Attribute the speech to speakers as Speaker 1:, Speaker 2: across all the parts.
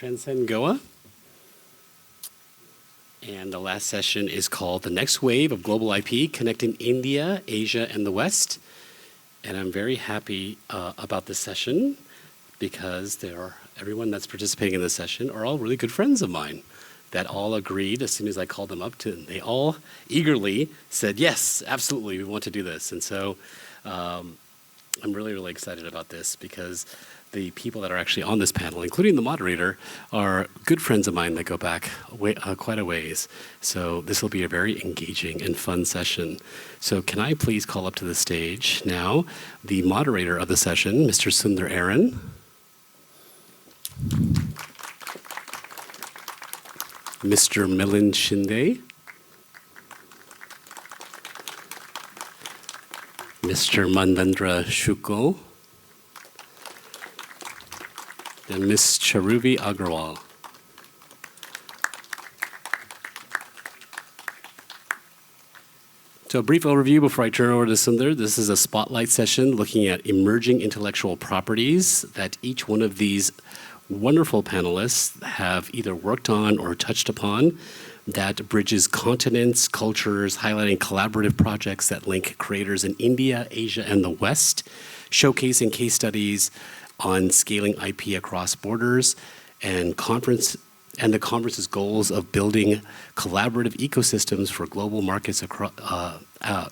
Speaker 1: Transcend Goa. And the last session is called The Next Wave of Global IP, Connecting India, Asia, and the West. And I'm very happy about this session because everyone that's participating in this session are all really good friends of mine that all agreed as soon as I called them up to, and they all eagerly said, yes, absolutely, we want to do this. And so I'm really, really excited about this because the people that are actually on this panel, including the moderator, are good friends of mine that go back quite a ways. So this will be a very engaging and fun session. So can I please call up to the stage now the moderator of the session, Mr. Sundar Aaron. Mr. Miilind Shinde. Mr. Manvendra Shukul. And Ms. Charuvi Agrawal. So a brief overview before I turn over to Sundar. This is a spotlight session looking at emerging intellectual properties that each one of these wonderful panelists have either worked on or touched upon that bridges continents, cultures, highlighting collaborative projects that link creators in India, Asia, and the West, showcasing case studies on scaling IP across borders, and the conference's goals of building collaborative ecosystems for global markets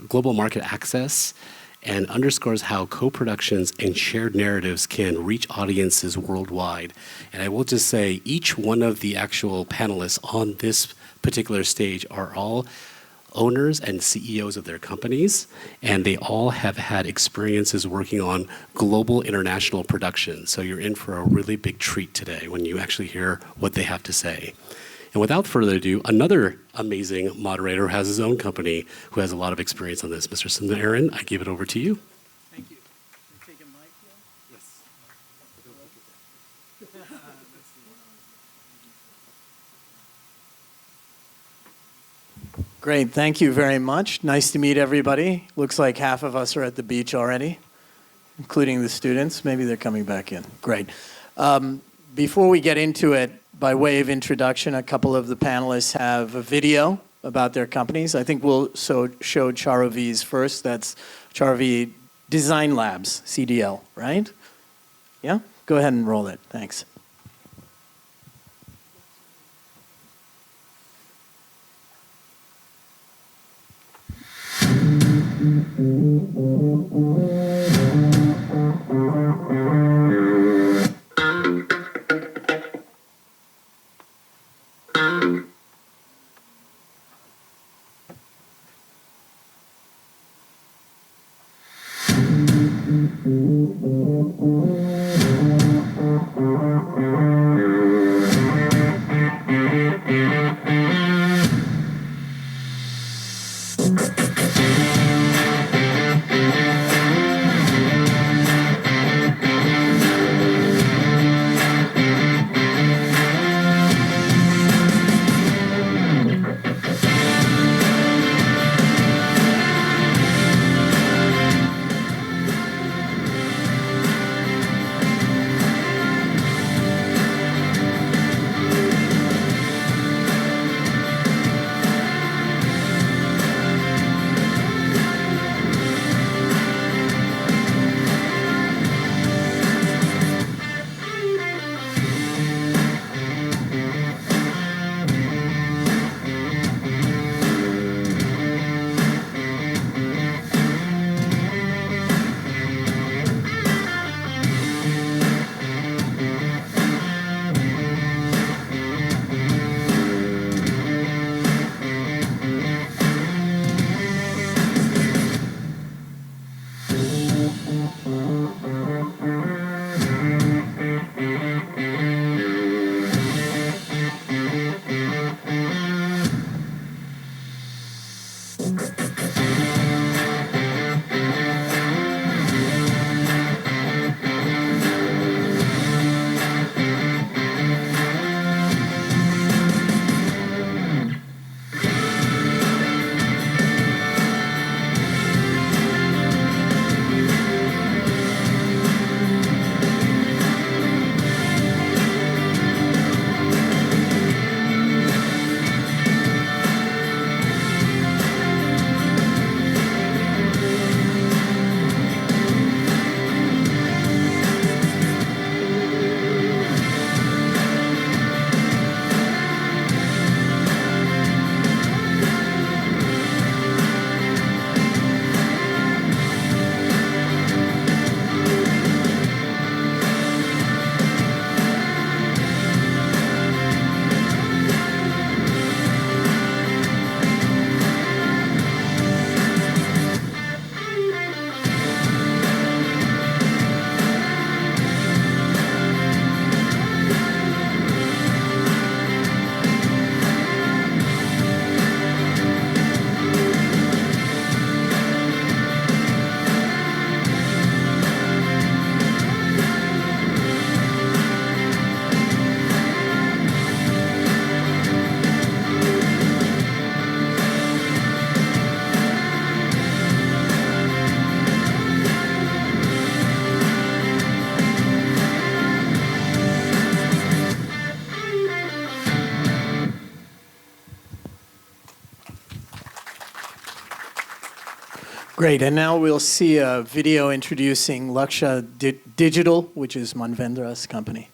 Speaker 1: global market access, and underscores how co-productions and shared narratives can reach audiences worldwide. And I will just say, each one of the actual panelists on this particular stage are all owners and CEOs of their companies, and they all have had experiences working on global international production. So you're in for a really big treat today when you actually hear what they have to say. And without further ado, another amazing moderator who has his own company who has a lot of experience on this. Mr. Sundar Aaron, I give it over to you.
Speaker 2: Thank you. Can you take a mic here?
Speaker 1: Yes.
Speaker 2: Great, thank you very much. Nice to meet everybody. Looks like half of us are at the beach already, including the students. Maybe they're coming back in. Great. Before we get into it, by way of introduction, a couple of the panelists have a video about their companies. I think we'll show Charuvi's first. That's Charuvi Design Labs, CDL, right? Yeah? Go ahead and roll it. Thanks. Great, and now we'll see a video introducing Lakshya Digital, which is Manvendra's company.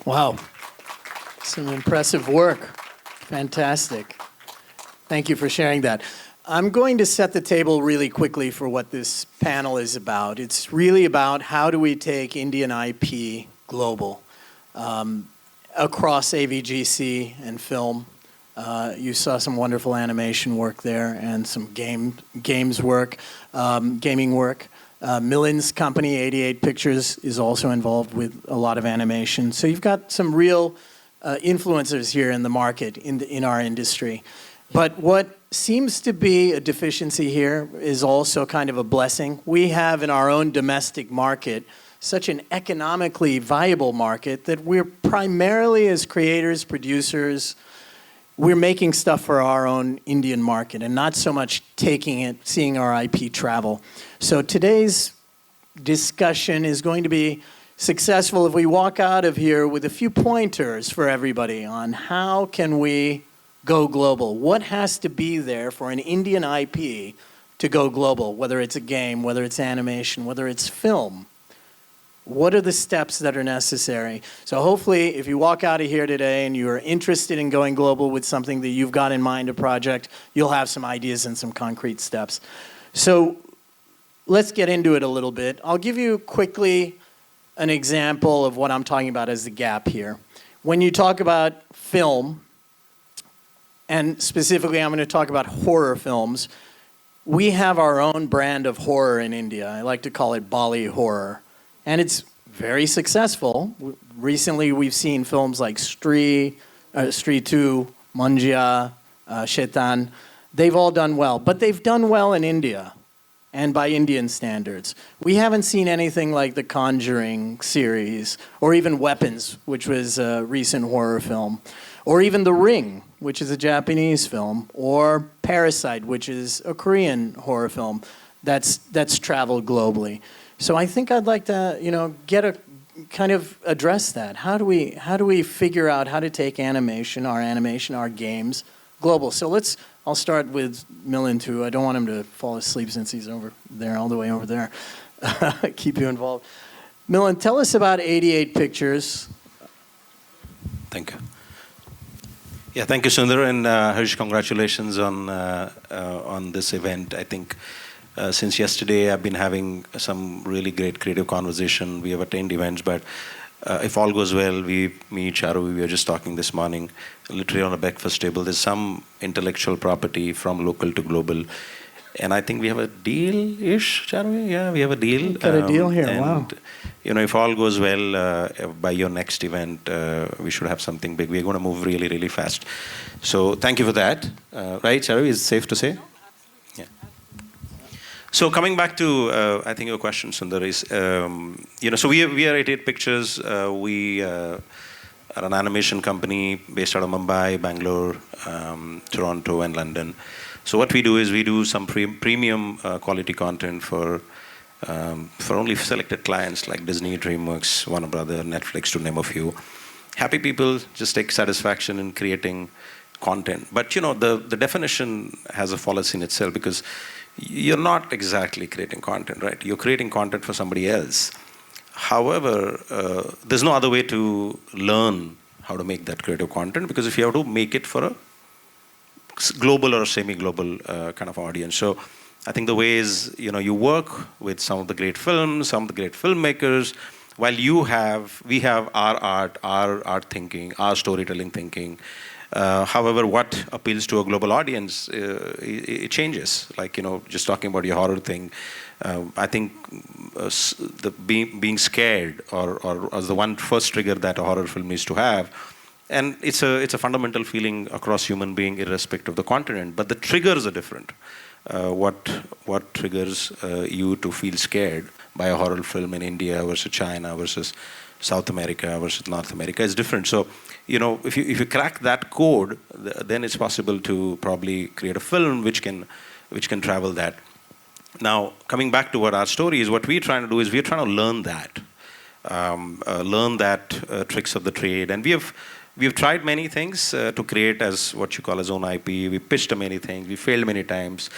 Speaker 2: Wow, some impressive work. Fantastic. Thank you for sharing that. I'm going to set the table really quickly for what this panel is about. It's really about how do we take Indian IP global across AVGC and film. You saw some wonderful animation work there and some games work, gaming work. Miilind's company, 88 Pictures, is also involved with a lot of animation. So you've got some real influencers here in the market, in our industry. But what seems to be a deficiency here is also kind of a blessing. We have in our own domestic market such an economically viable market that we're primarily, as creators, producers, we're making stuff for our own Indian market and not so much taking it, seeing our IP travel. So today's discussion is going to be successful if we walk out of here with a few pointers for everybody on how can we go global. What has to be there for an Indian IP to go global, whether it's a game, whether it's animation, whether it's film. What are the steps that are necessary? So hopefully, if you walk out of here today and you are interested in going global with something that you've got in mind, a project, you'll have some ideas and some concrete steps. So let's get into it a little bit. I'll give you quickly an example of what I'm talking about as the gap here. When you talk about film, and specifically I'm going to talk about horror films, we have our own brand of horror in India. I like to call it Bali horror. And it's very successful. Recently, we've seen films like Stree 2, Manjya, Shaitan. They've all done well. But they've done well in India and by Indian standards. We haven't seen anything like the Conjuring series or even Weapons, which was a recent horror film, or even The Ring, which is a Japanese film, or Parasite, which is a Korean horror film that's traveled globally. So I think I'd like to, address that. How do we figure out how to take animation, our games, global? So I'll start with Miilind too. I don't want him to fall asleep since he's over there, all the way over there. Keep you involved. Miilind, tell us about 88 Pictures.
Speaker 3: Thank you. Yeah, thank you, Sundar, and Harsh, congratulations on this event. I think since yesterday, I've been having some really great creative conversation. We have attended events, but if all goes well, me, Charuvi, we were just talking this morning, literally on a breakfast table. There's some intellectual property from local to global, and I think we have a deal-ish, Charuvi. Yeah, we have a deal.
Speaker 2: Got a deal here.
Speaker 3: And,
Speaker 2: wow.
Speaker 3: If all goes well, by your next event, we should have something big. We're going to move really, really fast. So thank you for that. Right, Charuvi, is it safe to say? So coming back to, I think your question, Sundar, is, so we are 88 Pictures. We are an animation company based out of Mumbai, Bangalore, Toronto, and London. So what we do is we do some premium quality content for only selected clients like Disney, DreamWorks, Warner Brother, Netflix, to name a few. Happy people just take satisfaction in creating content. But the definition has a fallacy in itself, because you're not exactly creating content, right? You're creating content for somebody else. However, there's no other way to learn how to make that creative content, because if you have to make it for a global or semi-global kind of audience. So I think the way is, you work with some of the great films, some of the great filmmakers, while we have our art, our thinking, our storytelling thinking. However, what appeals to a global audience, it changes. Like, just talking about your horror thing, I think being scared or as the one first trigger that a horror film needs to have, and it's a fundamental feeling across human being, irrespective of the continent. But the triggers are different. What triggers you to feel scared by a horror film in India versus China versus South America versus North America is different. So, if you crack that code, then it's possible to probably create a film which can travel that. Now, coming back to what our story is, what we're trying to do is we're trying to learn that tricks of the trade, and we've tried many things to create as what you call as own IP. We pitched many things, we failed many times,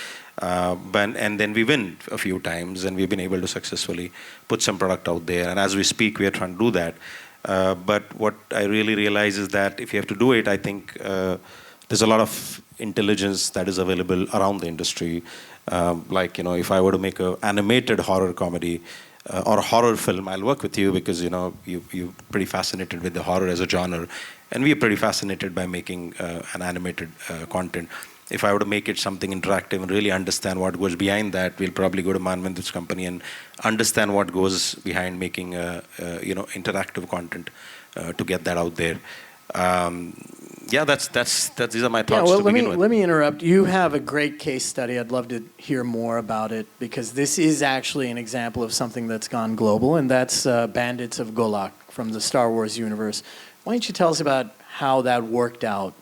Speaker 3: and then we win a few times, and we've been able to successfully put some product out there. And as we speak, we are trying to do that. But what I really realize is that if you have to do it, I think there's a lot of intelligence that is available around the industry. If I were to make an animated horror comedy or a horror film, I'll work with you because, you're pretty fascinated with the horror as a genre. And we are pretty fascinated by making an animated content. if I were to make it something interactive and really understand what goes behind that, we'll probably go to Manvendra's company and understand what goes behind making interactive content to get that out there. These are my thoughts to begin with.
Speaker 2: Let me interrupt. You have a great case study. I'd love to hear more about it because this is actually an example of something that's gone global, and that's Bandits of Golak from the Star Wars universe. Why don't you tell us about how that worked out?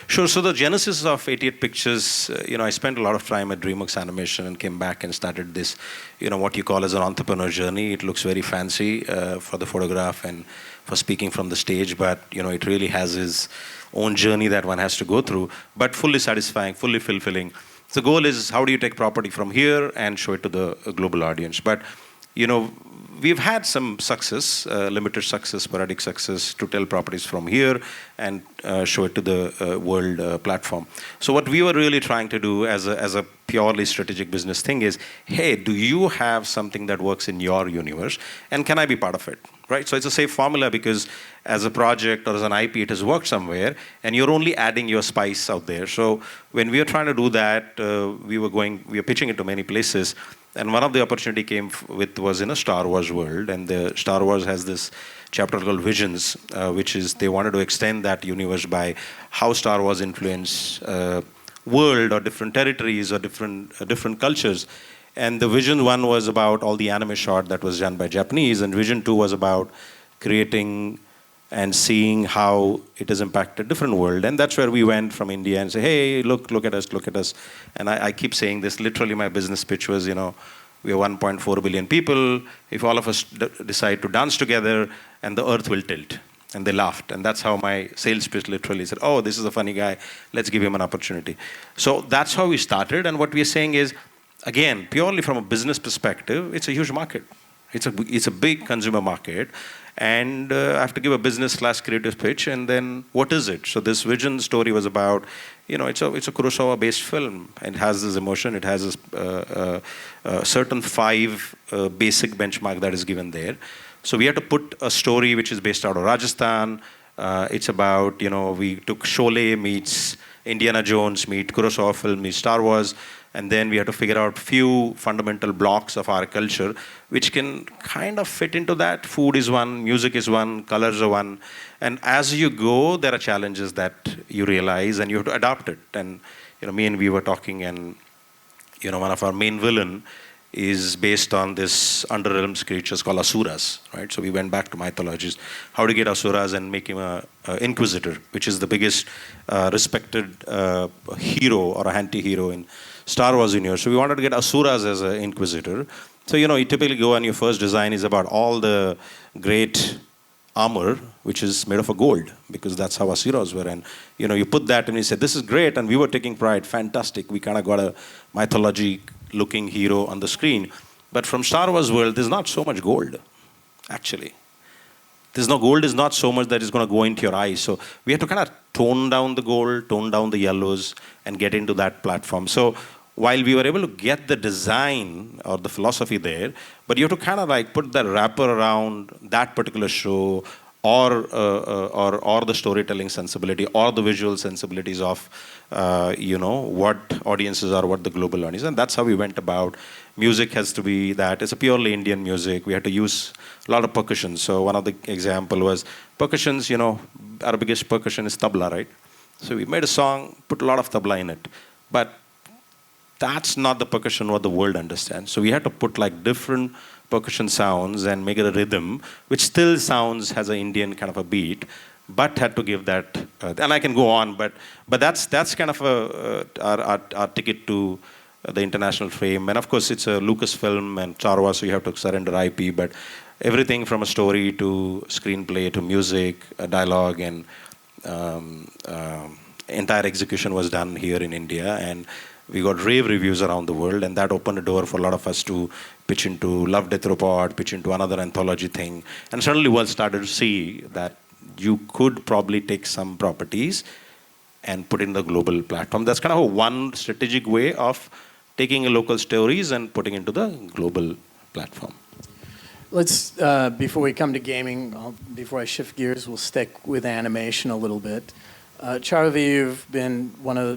Speaker 3: Sure. So the genesis of 88 Pictures, I spent a lot of time at DreamWorks Animation and came back and started this, what you call as an entrepreneur journey. It looks very fancy for the photograph and for speaking from the stage, but, it really has its own journey that one has to go through, but fully satisfying, fully fulfilling. The goal is how do you take property from here and show it to the global audience? But, we've had some success, limited success, sporadic success to tell properties from here and show it to the world platform. So what we were really trying to do as a purely strategic business thing is, hey, do you have something that works in your universe and can I be part of it, right? So it's a safe formula because as a project or as an IP, it has worked somewhere and you're only adding your spice out there. So when we were trying to do that, we were pitching it to many places. And one of the opportunity was in a Star Wars world, and the Star Wars has this chapter called Visions, which is they wanted to extend that universe by how Star Wars influenced world or different territories or different cultures. And the Vision 1 was about all the anime shot that was done by Japanese, and Vision 2 was about creating and seeing how it has impacted different world. And that's where we went from India and say, hey, look at us. And I keep saying this, literally my business pitch was, we are 1.4 billion people. If all of us decide to dance together and the earth will tilt. And they laughed. And that's how my sales pitch literally said, oh, this is a funny guy. Let's give him an opportunity. So that's how we started. And what we are saying is, again, purely from a business perspective, it's a huge market. It's a big consumer market. And I have to give a business/creative pitch, and then what is it? So this Vision story was about, it's a Kurosawa-based film. It has this emotion. It has a certain 5 basic benchmark that is given there. So we had to put a story which is based out of Rajasthan. It's about, we took Sholay meets Indiana Jones meet Kurosawa film meets Star Wars. And then we had to figure out few fundamental blocks of our culture, which can kind of fit into that. Food is one, music is one, colors are one. And as you go, there are challenges that you realize and you have to adapt it. And, me and we were talking and, one of our main villain is based on this underrealms creatures called Asuras, right? So we went back to mythologies, how to get Asuras and make him a inquisitor, which is the biggest respected hero or a anti-hero in Star Wars universe. So we wanted to get Asuras as an inquisitor. So, you typically go and your first design is about all the great armor, which is made of a gold, because that's how Asuras were. And, you put that and you said, this is great. And we were taking pride. Fantastic. We kind of got a mythology-looking hero on the screen. But from Star Wars world, there's not so much gold, actually. Gold is not so much that is going to go into your eyes. So we have to kind of tone down the gold, tone down the yellows, and get into that platform. So while we were able to get the design or the philosophy there, but you have to kind of like put that wrapper around that particular show or the storytelling sensibility or the visual sensibilities of, what audiences are, what the global audience. And that's how we went about. Music has to be that. It's a purely Indian music. We had to use a lot of percussion. So one of the example was percussions, our biggest percussion is tabla, right? So we made a song, put a lot of tabla in it. But that's not the percussion what the world understands. So we had to put like different percussion sounds and make it a rhythm, which still has an Indian kind of a beat, but had to give that, and I can go on, but that's kind of our ticket to the international fame. And of course, it's a Lucasfilm and Star Wars, so you have to surrender IP, but everything from a story to screenplay to music, dialogue, and entire execution was done here in India. And we got rave reviews around the world, and that opened the door for a lot of us to pitch into Love, Death, Robot, pitch into another anthology thing. And suddenly world started to see that you could probably take some properties and put in the global platform. That's kind of one strategic way of taking local stories and putting into the global platform.
Speaker 2: Let's, before we come to gaming, before I shift gears, we'll stick with animation a little bit. Charuvi, you've been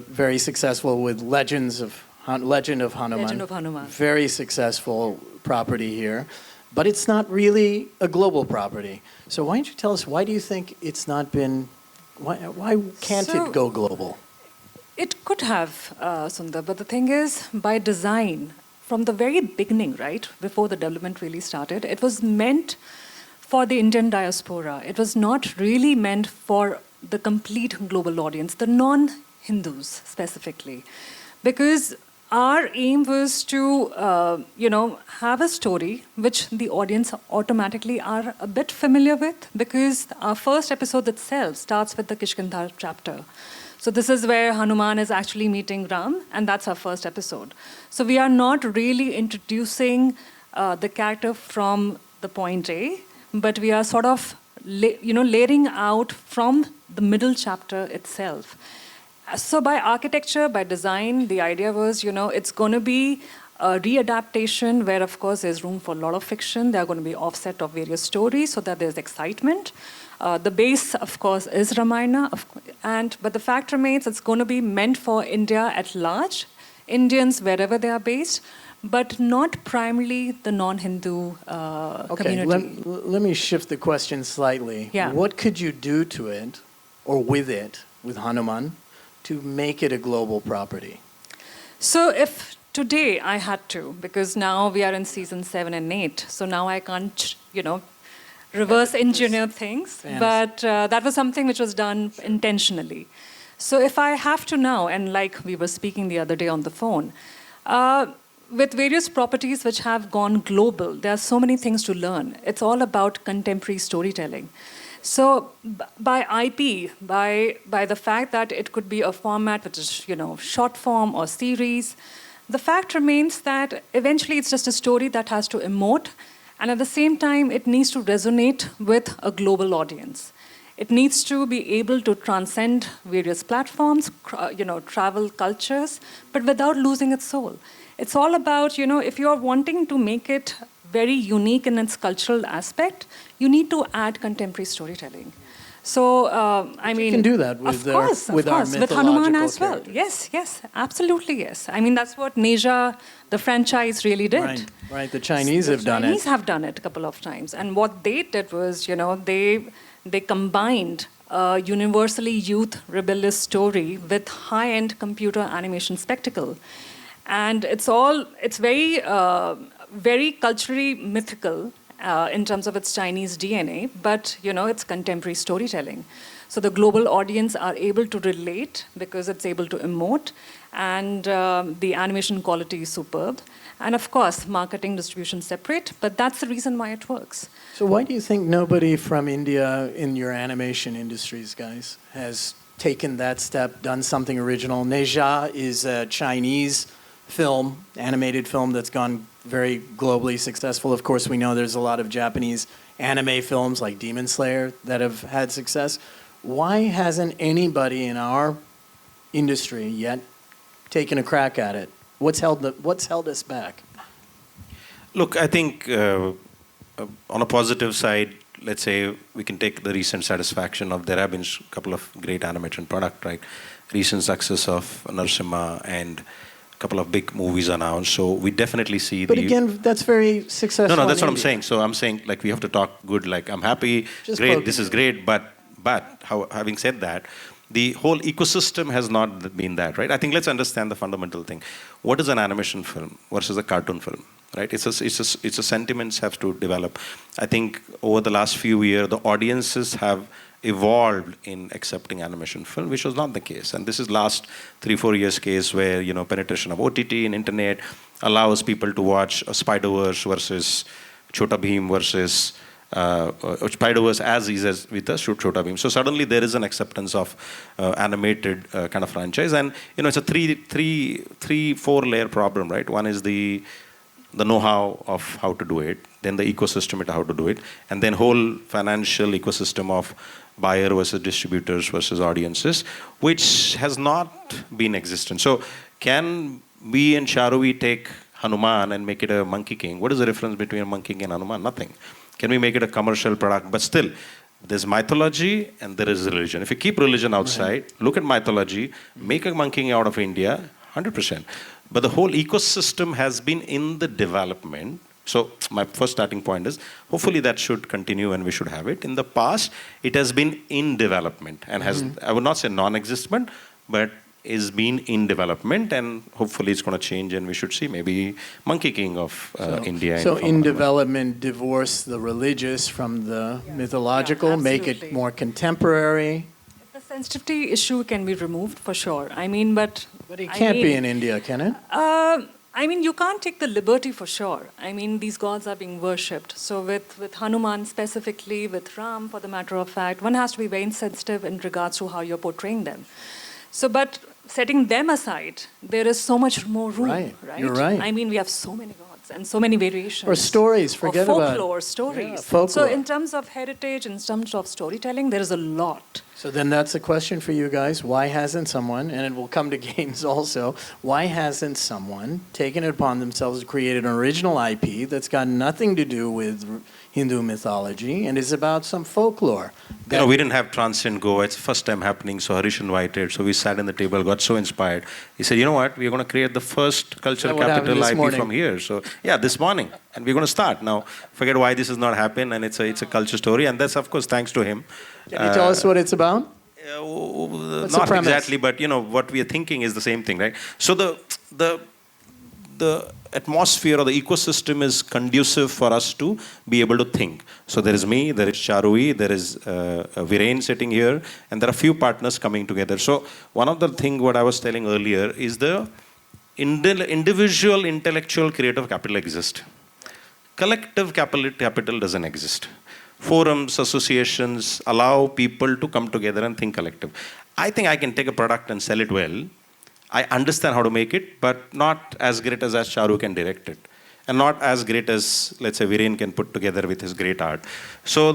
Speaker 2: very successful with Legend of Hanuman.
Speaker 4: Legend of Hanuman.
Speaker 2: Very successful property here, but it's not really a global property. So why don't you tell us, why do you think it's not been, why can't it go global?
Speaker 4: It could have, Sundar, but the thing is, by design, from the very beginning, right, before the development really started, it was meant for the Indian diaspora. It was not really meant for the complete global audience, the non-Hindus specifically. Because our aim was to, have a story which the audience automatically are a bit familiar with, because our first episode itself starts with the Kishkindhar chapter. So this is where Hanuman is actually meeting Ram, and that's our first episode. So we are not really introducing the character from the point A, but we are sort of layering out from the middle chapter itself. So by architecture, by design, the idea was, it's going to be a readaptation where, of course, there's room for a lot of fiction. There are going to be offset of various stories so that there's excitement. The base, of course, is Ramayana, but the fact remains it's going to be meant for India at large, Indians wherever they are based, but not primarily the non-Hindu community.
Speaker 2: Let me shift the question slightly.
Speaker 4: Yeah.
Speaker 2: What could you do to it, or with Hanuman, to make it a global property?
Speaker 4: So if today I had to, because now we are in season 7 and 8, so now I can't, reverse engineer things, but that was something which was done intentionally. So if I have to now, and like we were speaking the other day on the phone, with various properties which have gone global, there are so many things to learn. It's all about contemporary storytelling. So by IP, by the fact that it could be a format which is, short form or series, the fact remains that eventually it's just a story that has to emote, and at the same time, it needs to resonate with a global audience. It needs to be able to transcend various platforms, travel cultures, but without losing its soul. It's all about, if you're wanting to make it very unique in its cultural aspect, you need to add contemporary storytelling. So,
Speaker 2: you can do that with our mythological
Speaker 4: with Hanuman as well.
Speaker 2: characters.
Speaker 4: Yes, absolutely yes. I mean, that's what Neja, the franchise, really did.
Speaker 2: Right. The Chinese have done it.
Speaker 4: The Chinese have done it a couple of times. And what they did was, they combined a universally youth rebellious story with high-end computer animation spectacle. And it's very, very culturally mythical in terms of its Chinese DNA, but it's contemporary storytelling. So the global audience are able to relate because it's able to emote, and the animation quality is superb. And of course, marketing, distribution separate, but that's the reason why it works.
Speaker 2: So why do you think nobody from India in your animation industries, guys, has taken that step, done something original? Neja is a Chinese film, animated film that's gone very globally successful. Of course, we know there's a lot of Japanese anime films like Demon Slayer that have had success. Why hasn't anybody in our industry yet taken a crack at it? What's held us back?
Speaker 3: Look, I think on a positive side, let's say we can take the recent satisfaction of there have been a couple of great animation products, right? Recent success of Narasimha and a couple of big movies announced. So we definitely see
Speaker 2: But again, that's very successful.
Speaker 3: No, that's what I'm saying. So I'm saying like we have to talk good. Like I'm happy, great, this is great. But having said that, the whole ecosystem has not been that, right? I think let's understand the fundamental thing. What is an animation film versus a cartoon film, right? It's a sentiments have to develop. I think over the last few years, the audiences have evolved in accepting animation film, which was not the case. And this is last 3-4 years case where, penetration of OTT and internet allows people to watch a Spider-Verse versus Chota Bheem versus Spider-Verse as is as with a Chota Bheem. So suddenly there is an acceptance of animated kind of franchise. And, it's a 3-4 layer problem, right? One is the know-how of how to do it, then the ecosystem of how to do it, and then whole financial ecosystem of buyer versus distributors versus audiences, which has not been existent. So can we and Charuvi take Hanuman and make it a Monkey King? What is the difference between a Monkey King and Hanuman? Nothing. Can we make it a commercial product? But still, There's mythology and there is religion. If you keep religion outside, look at mythology, make a monkey out of India, 100%. But the whole ecosystem has been in the development. So my first starting point is, hopefully that should continue and we should have it. In the past, it has been in development and has, I would not say non-existent, but is been in development, and hopefully it's going to change and we should see maybe Monkey King of India.
Speaker 2: So in development, divorce the religious from the mythological,
Speaker 4: Yeah,
Speaker 2: make it
Speaker 4: absolutely.
Speaker 2: more contemporary.
Speaker 4: The sensitivity issue can be removed for sure. I mean, but
Speaker 2: But it can't be in India, can it?
Speaker 4: I mean, you can't take the liberty for sure. I mean, these gods are being worshipped. So with Hanuman specifically, with Ram, for the matter of fact, one has to be very sensitive in regards to how you're portraying them. So, but setting them aside, there is so much more room,
Speaker 2: Right.
Speaker 4: right?
Speaker 2: You're right.
Speaker 4: I mean, we have so many gods and so many variations.
Speaker 2: Or stories, forget
Speaker 4: or
Speaker 2: about
Speaker 4: folklore, stories.
Speaker 2: folklore.
Speaker 4: So in terms of heritage, in terms of storytelling, there is a lot.
Speaker 2: So then that's a question for you guys. Why hasn't someone, and it will come to games also, why hasn't someone taken it upon themselves to create an original IP that's got nothing to do with Hindu mythology and is about some folklore?
Speaker 3: You know, we didn't have Transcend Goa. It's the first time happening, so Harish invited. So we sat in the table, got so inspired. He said, you know what, we're going to create the first cultural
Speaker 2: what happened
Speaker 3: capital
Speaker 2: this
Speaker 3: IP
Speaker 2: morning?
Speaker 3: from here. So yeah, this morning. And we're going to start. Now, forget why this has not happened, and it's a culture story. And that's, of course, thanks to him.
Speaker 2: Can you tell us what it's about?
Speaker 3: Not
Speaker 2: the premise?
Speaker 3: exactly, but you know what we are thinking is the same thing, right? So the atmosphere or the ecosystem is conducive for us to be able to think. So there is me, there is Charuvi, there is Viren sitting here, and there are a few partners coming together. So one of the things what I was telling earlier is the individual intellectual creative capital exists. Collective capital doesn't exist. Forums, associations allow people to come together and think collective. I think I can take a product and sell it well. I understand how to make it, but not as great as Charu can direct it. And not as great as, let's say, Viren can put together with his great art. So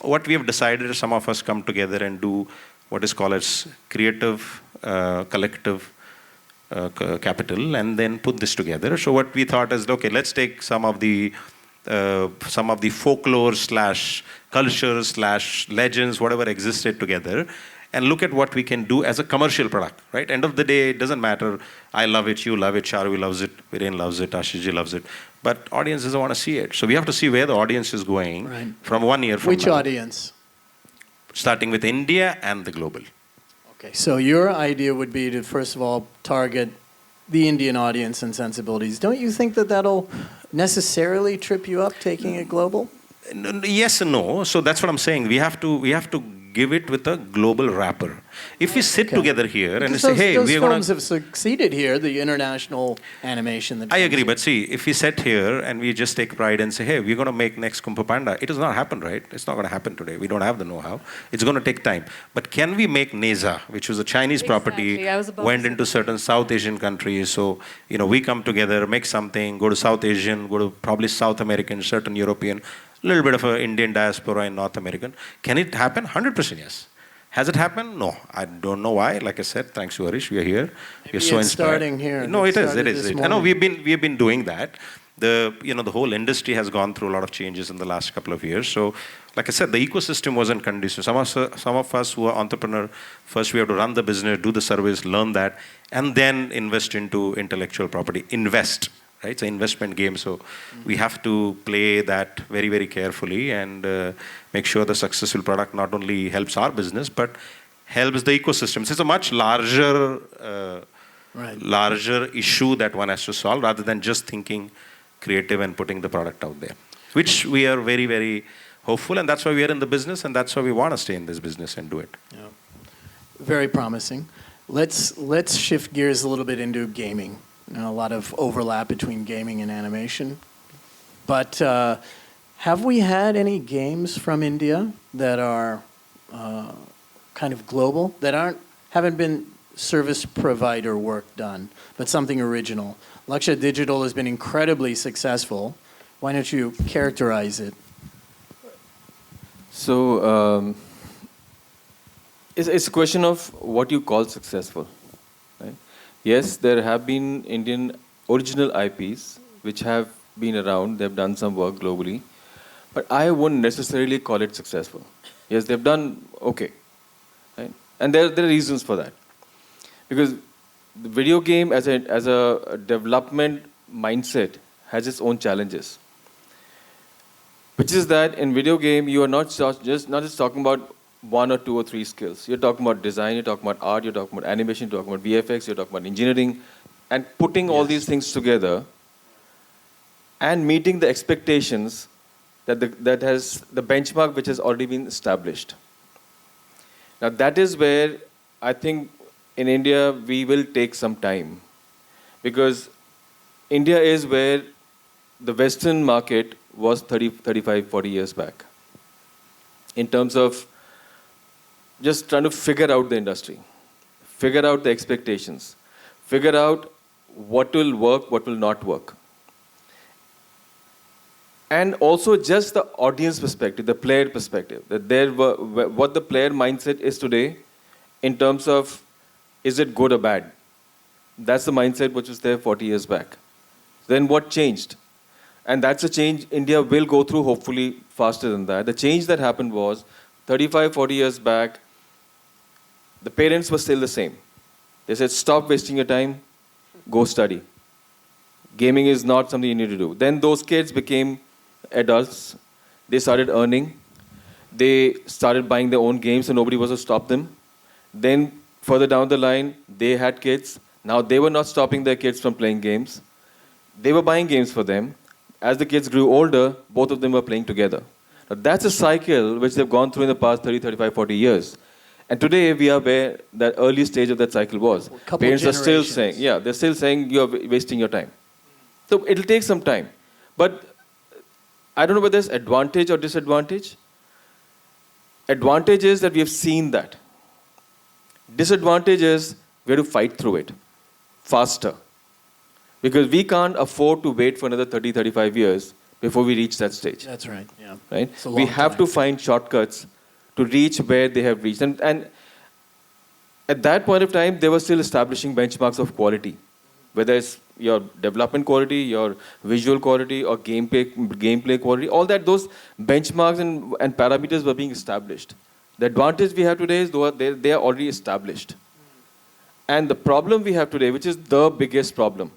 Speaker 3: what we have decided is some of us come together and do what is called as creative, collective capital, and then put this together. So what we thought is, okay, let's take some of the folklore / culture / legends, whatever existed together, and look at what we can do as a commercial product, right? End of the day, it doesn't matter. I love it, you love it, Charuvi loves it, Viren loves it, Ashishji loves it. But audience doesn't want to see it. So we have to see where the audience is going from 1 year from
Speaker 2: Which
Speaker 3: now.
Speaker 2: audience?
Speaker 3: Starting with India and the global.
Speaker 2: Okay, so your idea would be to, first of all, target the Indian audience and sensibilities. Don't you think that that'll necessarily trip you up, taking it global?
Speaker 3: Yes and no. So that's what I'm saying. We have to give it with a global wrapper. If we sit together here and
Speaker 2: Because
Speaker 3: say, hey,
Speaker 2: those
Speaker 3: we're going
Speaker 2: films
Speaker 3: to...
Speaker 2: have succeeded here, the international animation. That
Speaker 3: I agree, but see, if we sit here and we just take pride and say, hey, we're going to make next Kung Fu Panda, it does not happen, right? It's not going to happen today. We don't have the know-how. It's going to take time. But can we make Neza, which was a Chinese property,
Speaker 4: Exactly. I was about
Speaker 3: went
Speaker 4: to say
Speaker 3: into certain South Asian countries. So, you know, we come together, make something, go to South Asian, go to probably South American, certain European, a little bit of an Indian diaspora in North American. Can it happen? 100% yes. Has it happened? No. I don't know why. Like I said, thanks to Harish, we are here. We are so
Speaker 2: it's
Speaker 3: inspired.
Speaker 2: starting here.
Speaker 3: No,
Speaker 2: It
Speaker 3: it is.
Speaker 2: started
Speaker 3: It is.
Speaker 2: this
Speaker 3: I know
Speaker 2: morning.
Speaker 3: we've been doing that. The whole industry has gone through a lot of changes in the last couple of years. So, like I said, the ecosystem wasn't conducive. Some of us who are entrepreneur, first we have to run the business, do the service, learn that, and then invest into intellectual property. Invest. Right? It's an investment game, so we have to play that very, very carefully and make sure the successful product not only helps our business, but helps the ecosystem. So it's a much larger issue that one has to solve rather than just thinking creative and putting the product out there, which we are very, very hopeful, and that's why we are in the business, and that's why we want to stay in this business and do it.
Speaker 2: Yeah. Very promising. Let's shift gears a little bit into gaming. A lot of overlap between gaming and animation. But have we had any games from India that are kind of global, that haven't been service provider work done, but something original? Lakshya Digital has been incredibly successful. Why don't you characterize it?
Speaker 5: So it's a question of what you call successful. Right? Yes, there have been Indian original IPs which have been around. They've done some work globally, but I wouldn't necessarily call it successful. Yes, they've done okay. Right? And there are reasons for that. Because the video game as a development mindset has its own challenges. Which is that in video game, you are not just talking about one or two or three skills. You're talking about design, you're talking about art, you're talking about animation, you're talking about VFX, you're talking about engineering, and putting all these things together and meeting the expectations that has the benchmark which has already been established. Now that is where I think in India we will take some time, because India is where the Western market was 30, 35, 40 years back in terms of just trying to figure out the industry, figure out the expectations, figure out what will work, what will not work. And also just the audience perspective, the player perspective, that what the player mindset is today in terms of is it good or bad? That's the mindset which was there 40 years back. Then what changed? And that's a change India will go through, hopefully faster than that. The change that happened was 35, 40 years back, the parents were still the same. They said, stop wasting your time, go study. Gaming is not something you need to do. Then those kids became adults. They started earning. They started buying their own games, so nobody was to stop them. Then further down the line, they had kids. Now they were not stopping their kids from playing games. They were buying games for them. As the kids grew older, both of them were playing together. Now that's a cycle which they've gone through in the past 30, 35, 40 years. And today we are where that early stage of that cycle was. Parents are still saying, they're still saying you're wasting your time. So it'll take some time. But I don't know whether there's advantage or disadvantage. Advantage is that we have seen that. Disadvantage is we have to fight through it faster. Because we can't afford to wait for another 30, 35 years before we reach that stage.
Speaker 2: That's right, yeah.
Speaker 5: Right? We have to find shortcuts to reach where they have reached. And at that point of time, they were still establishing benchmarks of quality. Whether it's your development quality, your visual quality, or gameplay quality, all that, those benchmarks and parameters were being established. The advantage we have today is they are already established. And the problem we have today, which is the biggest problem,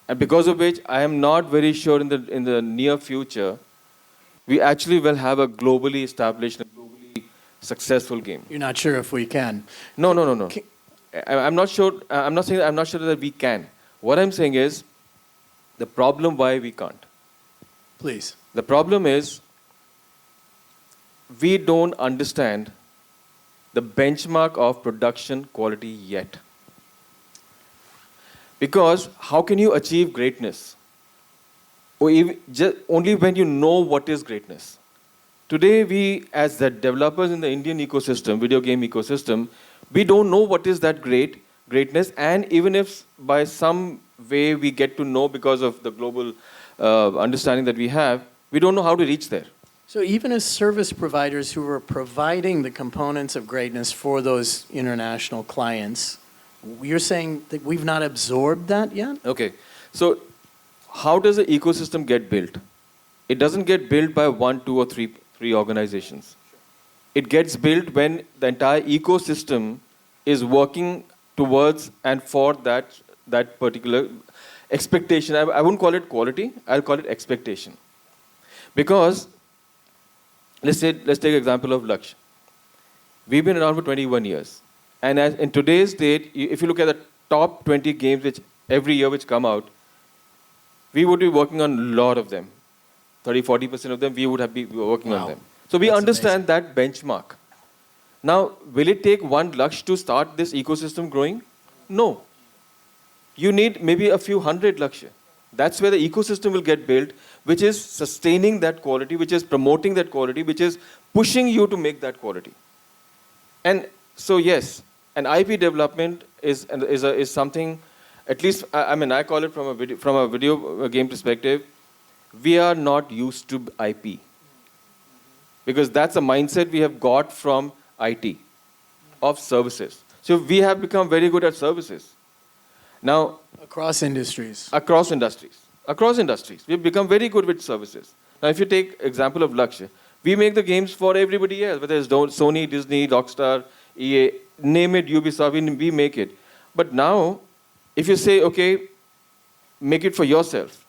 Speaker 5: and because of which I am not very sure in the near future, we actually will have a globally established, globally successful game.
Speaker 2: You're not sure if we can?
Speaker 5: No. I'm not sure. I'm not sure that we can. What I'm saying is, the problem why we can't.
Speaker 2: Please.
Speaker 5: The problem is, we don't understand the benchmark of production quality yet. Because how can you achieve greatness? Or only when you know what is greatness. Today, we, as the developers in the Indian ecosystem, video game ecosystem, we don't know what is that greatness, and even if by some way we get to know because of the global understanding that we have, we don't know how to reach there.
Speaker 2: So even as service providers who are providing the components of greatness for those international clients, you're saying that we've not absorbed that yet?
Speaker 5: Okay. So how does the ecosystem get built? It doesn't get built by one, two, or three organizations. It gets built when the entire ecosystem is working towards and for that particular expectation. I wouldn't call it quality, I'll call it expectation. Because, let's take an example of Lakshya. We've been around for 21 years. And in today's date, if you look at the top 20 games which every year which come out, we would be working on a lot of them. 30, 40% of them, we would be working on them. So we understand that benchmark. Now, will it take one Lakshya to start this ecosystem growing? No. You need maybe a few hundred Lakshya. That's where the ecosystem will get built, which is sustaining that quality, which is promoting that quality, which is pushing you to make that quality. And so yes, an IP development is something, at least, I call it from a video game perspective, we are not used to IP. Because that's a mindset we have got from IT, of services. So we have become very good at services. Now,
Speaker 2: across industries.
Speaker 5: Across industries. We've become very good with services. Now, if you take example of Lakshya, We make the games for everybody else, whether it's Sony, Disney, Rockstar, EA, name it, Ubisoft, we make it. But now, if you say, okay, make it for yourself,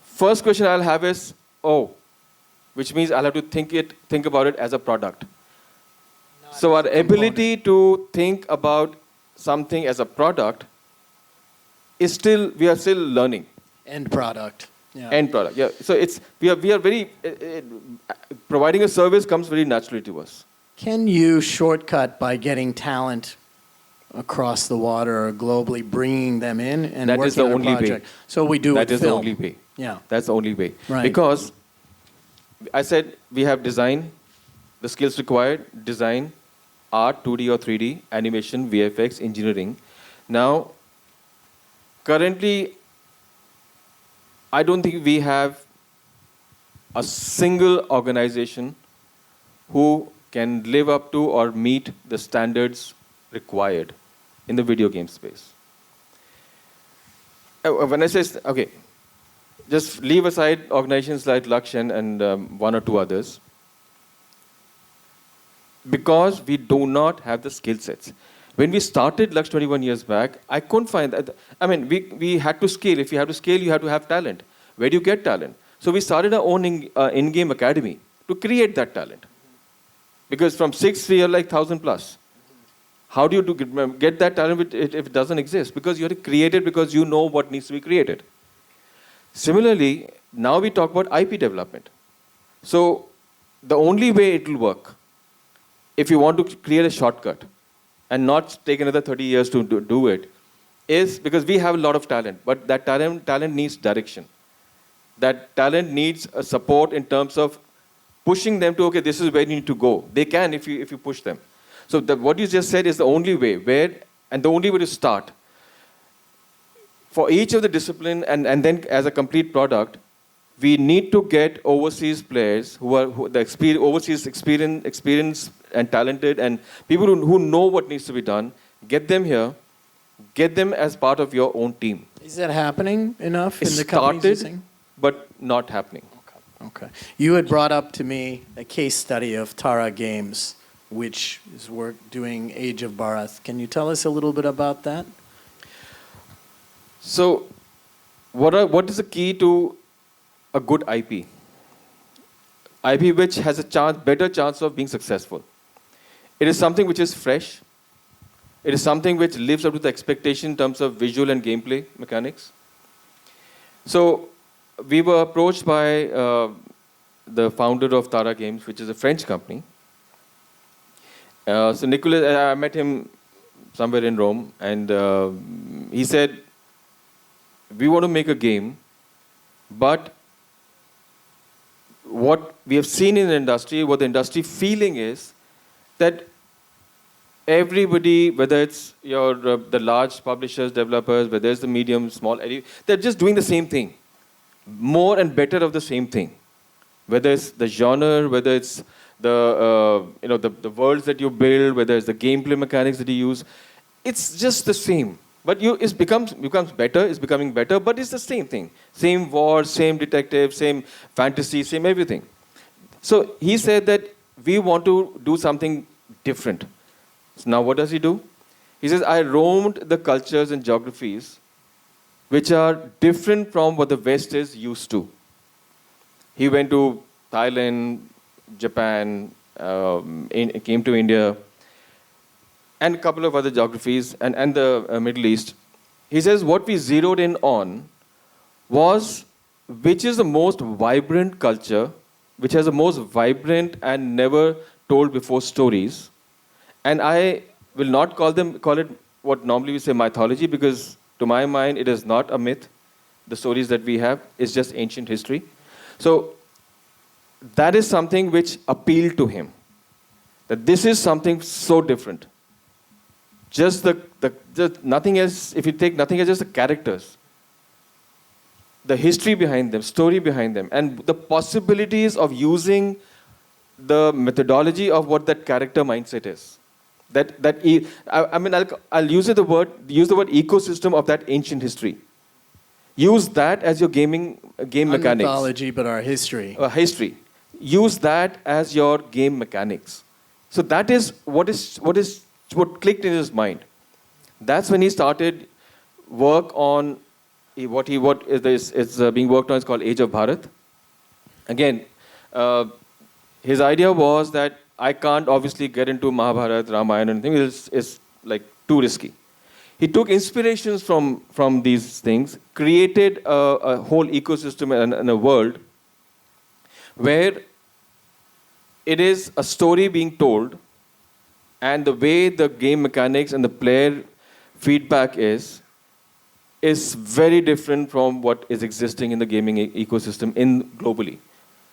Speaker 5: first question I'll have is, oh, which means I'll have to think about it as a product. So our ability to think about something as a product is still, we are still learning.
Speaker 2: End product. Yeah.
Speaker 5: End product, yeah. So we are very, providing a service comes very naturally to us.
Speaker 2: Can you shortcut by getting talent across the water or globally, bringing them in and
Speaker 5: That
Speaker 2: working
Speaker 5: is the
Speaker 2: on a
Speaker 5: only
Speaker 2: project?
Speaker 5: way.
Speaker 2: So we do
Speaker 5: That
Speaker 2: with
Speaker 5: is the
Speaker 2: film.
Speaker 5: only way.
Speaker 2: Yeah.
Speaker 5: That's the only way.
Speaker 2: Right.
Speaker 5: Because I said we have design, the skills required, design, art, 2D or 3D, animation, VFX, engineering. Now, currently, I don't think we have a single organization who can live up to or meet the standards required in the video game space. When I say, okay, just leave aside organizations like Lakshya and one or two others, because we do not have the skill sets. When we started Lakshya 21 years back, I couldn't find that. I mean, we had to scale. If you have to scale, you have to have talent. Where do you get talent? So we started our own in-game academy to create that talent. Because from 6, we are like 1,000 plus. How do you get that talent if it doesn't exist? Because you have to create it because you know what needs to be created. Similarly, now we talk about IP development. So the only way it will work, if you want to create a shortcut and not take another 30 years to do it, is because we have a lot of talent, but that talent needs direction. That talent needs a support in terms of pushing them to, okay, this is where you need to go. They can if you push them. So what you just said is the only way, and the only way to start. For each of the discipline and then as a complete product, we need to get overseas players overseas experience and talented and people who know what needs to be done, get them here, get them as part of your own team.
Speaker 2: Is that happening enough
Speaker 5: It
Speaker 2: in the companies you're
Speaker 5: started,
Speaker 2: seeing?
Speaker 5: but not happening.
Speaker 2: Okay. You had brought up to me a case study of Tara Games, which is doing Age of Bharat. Can you tell us a little bit about that?
Speaker 5: So, what is the key to a good IP? IP which has a better chance of being successful. It is something which is fresh. It is something which lives up to the expectation in terms of visual and gameplay mechanics. So, we were approached by the founder of Tara Games, which is a French company. So Nicolas, I met him somewhere in Rome, and he said, we want to make a game, but what we have seen in the industry, what the industry feeling is, that everybody, whether it's the large publishers, developers, whether it's the medium, small, they're just doing the same thing. More and better of the same thing. Whether it's the genre, whether it's the worlds that you build, whether it's the gameplay mechanics that you use, it's just the same. But it becomes better, it's becoming better, but it's the same thing. Same war, same detective, same fantasy, same everything. So he said that we want to do something different. So now what does he do? He says, I roamed the cultures and geographies which are different from what the West is used to. He went to Thailand, Japan, came to India, and a couple of other geographies, and the Middle East. He says what we zeroed in on was which is the most vibrant culture, which has the most vibrant and never told before stories. And I will not call it what normally we say mythology, because to my mind it is not a myth. The stories that we have is just ancient history. So that is something which appealed to him. That this is something so different. Just nothing else, if you take nothing else, just the characters. The history behind them, story behind them, and the possibilities of using the methodology of what that character mindset is. I'll use the word ecosystem of that ancient history. Use that as your game
Speaker 2: Not
Speaker 5: mechanics.
Speaker 2: mythology, but our history.
Speaker 5: History. use that as your game mechanics. So that is what clicked in his mind. That's when he started work on what is being worked on is called Age of Bharat. Again, his idea was that I can't obviously get into Mahabharata, Ramayana, and anything. It's like too risky. He took inspirations from these things, created a whole ecosystem and a world where it is a story being told, and the way the game mechanics and the player feedback is very different from what is existing in the gaming ecosystem globally.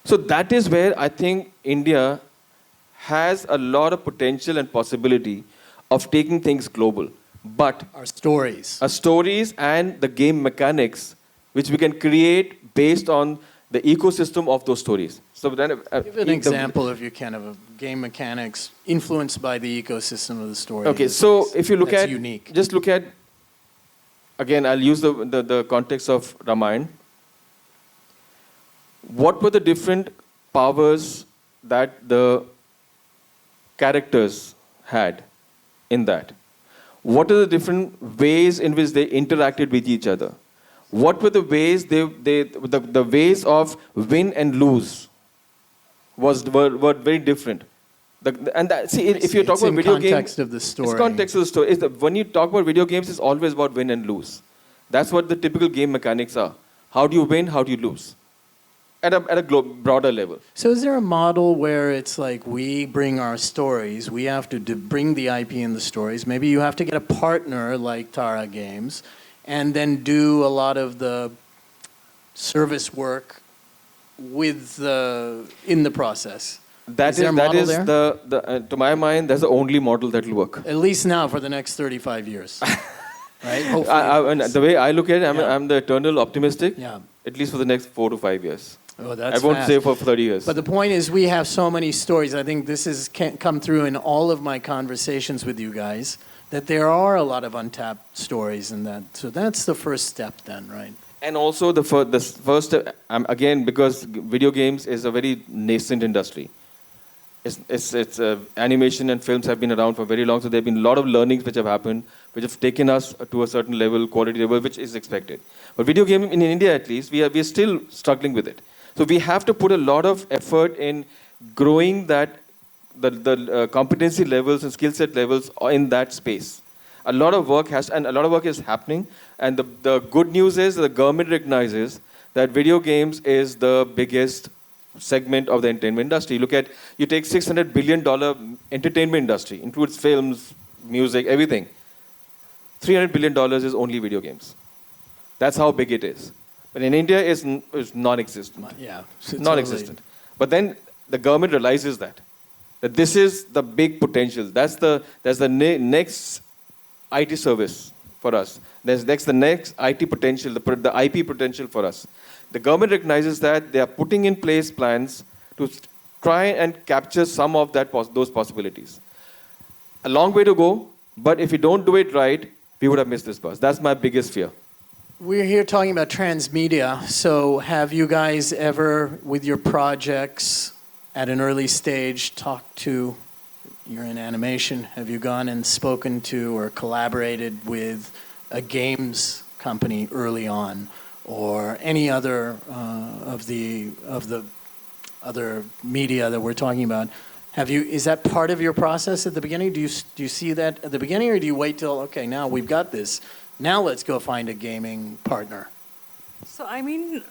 Speaker 5: So that is where I think India has a lot of potential and possibility of taking things global. But
Speaker 2: Our stories.
Speaker 5: our stories and the game mechanics, which we can create based on the ecosystem of those stories. So then,
Speaker 2: Give an example, if you can, of a game mechanics influenced by the ecosystem of the story.
Speaker 5: Okay, so if you look
Speaker 2: that's
Speaker 5: at,
Speaker 2: unique.
Speaker 5: just look at, again, I'll use the context of Ramayana. What were the different powers that the characters had in that? What are the different ways in which they interacted with each other? What were the ways the ways of win and lose were very different. If you talk
Speaker 2: It's
Speaker 5: about
Speaker 2: in
Speaker 5: video games,
Speaker 2: context of the story.
Speaker 5: it's context of the story. When you talk about video games, it's always about win and lose. That's what the typical game mechanics are. How do you win? How do you lose? At a broader level.
Speaker 2: So is there a model where it's like we bring our stories, we have to bring the IP in the stories, maybe you have to get a partner like Tara Games, and then do a lot of the service work in the process?
Speaker 5: That
Speaker 2: there a
Speaker 5: that
Speaker 2: model
Speaker 5: is
Speaker 2: there?
Speaker 5: to my mind, that's the only model that will work.
Speaker 2: At least now for the next 35 years. Right? Hopefully.
Speaker 5: The way I look at it,
Speaker 2: Yeah.
Speaker 5: I'm the eternal optimistic,
Speaker 2: Yeah.
Speaker 5: at least for the next 4 to 5 years.
Speaker 2: Oh, that's
Speaker 5: I won't
Speaker 2: fast.
Speaker 5: say for 30 years.
Speaker 2: But the point is, we have so many stories. I think this has come through in all of my conversations with you guys, that there are a lot of untapped stories in that. So that's the first step then, right?
Speaker 5: And also the first step, again, because video games is a very nascent industry. It's animation and films have been around for very long, so there have been a lot of learnings which have happened, which have taken us to a certain level, quality level, which is expected. But video game in India, at least, we are still struggling with it. So we have to put a lot of effort in growing the competency levels and skill set levels in that space. A lot of work is happening. And the good news is the government recognizes that video games is the biggest segment of the entertainment industry. You take $600 billion entertainment industry, includes films, music, everything. $300 billion is only video games. That's how big it is. But in India, it's non-existent.
Speaker 2: Yeah.
Speaker 5: Non-existent. But then the government realizes that this is the big potential. That's the next IT service for us. That's the next IT potential, the IP potential for us. The government recognizes that they are putting in place plans to try and capture some of those possibilities. A long way to go, but if we don't do it right, we would have missed this bus. That's my biggest fear.
Speaker 2: We're here talking about transmedia. So have you guys ever, with your projects at an early stage, you're in animation, have you gone and spoken to or collaborated with a games company early on, or any other of the other media that we're talking about? Is that part of your process at the beginning? Do you see that at the beginning, or do you wait till, okay, now we've got this, now let's go find a gaming partner?
Speaker 4: So, I mean,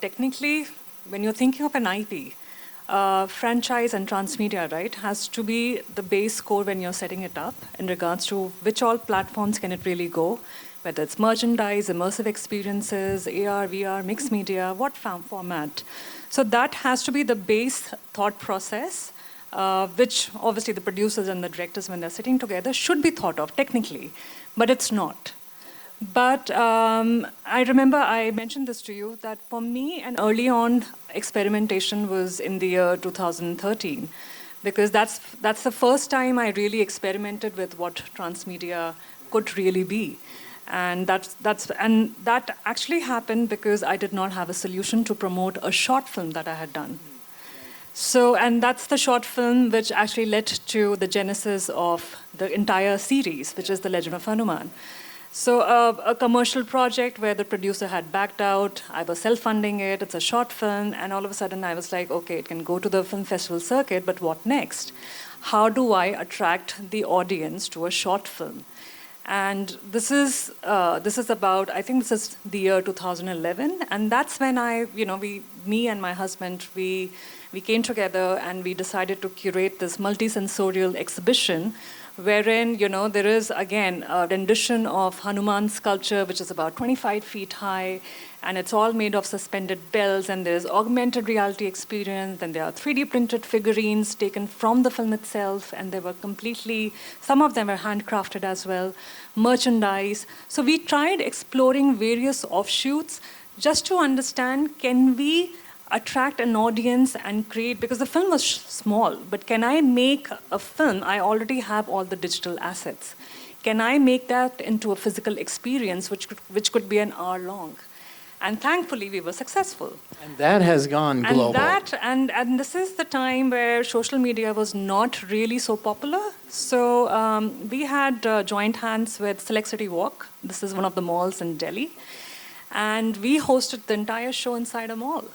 Speaker 4: technically, when you're thinking of an IP, franchise and transmedia, right, has to be the base core when you're setting it up in regards to which all platforms can it really go, whether it's merchandise, immersive experiences, AR, VR, mixed media, what format. So that has to be the base thought process, which obviously the producers and the directors, when they're sitting together, should be thought of technically, but it's not. But I remember I mentioned this to you, that for me, an early on experimentation was in the year 2013, because that's the first time I really experimented with what transmedia could really be. And that actually happened because I did not have a solution to promote a short film that I had done. So, and that's the short film which actually led to the genesis of the entire series, which is The Legend of Hanuman. So a commercial project where the producer had backed out, I was self-funding it, it's a short film, and all of a sudden I was like, okay, it can go to the film festival circuit, but what next? How do I attract the audience to a short film? And this is about, I think this is the year 2011, and that's when me and my husband, we came together and we decided to curate this multisensorial exhibition wherein, there is, again, a rendition of Hanuman's sculpture, which is about 25 feet high, and it's all made of suspended bells, and there's augmented reality experience, and there are 3D printed figurines taken from the film itself, and they were some of them were handcrafted as well, merchandise. So we tried exploring various offshoots just to understand, can we attract an audience and create, because the film was small, but can I make a film? I already have all the digital assets. Can I make that into a physical experience which could be an hour long? And thankfully, we were successful.
Speaker 2: And that has gone global.
Speaker 4: And this is the time where social media was not really so popular. So we had joined hands with Select City Walk. This is one of the malls in Delhi. And we hosted the entire show inside a mall.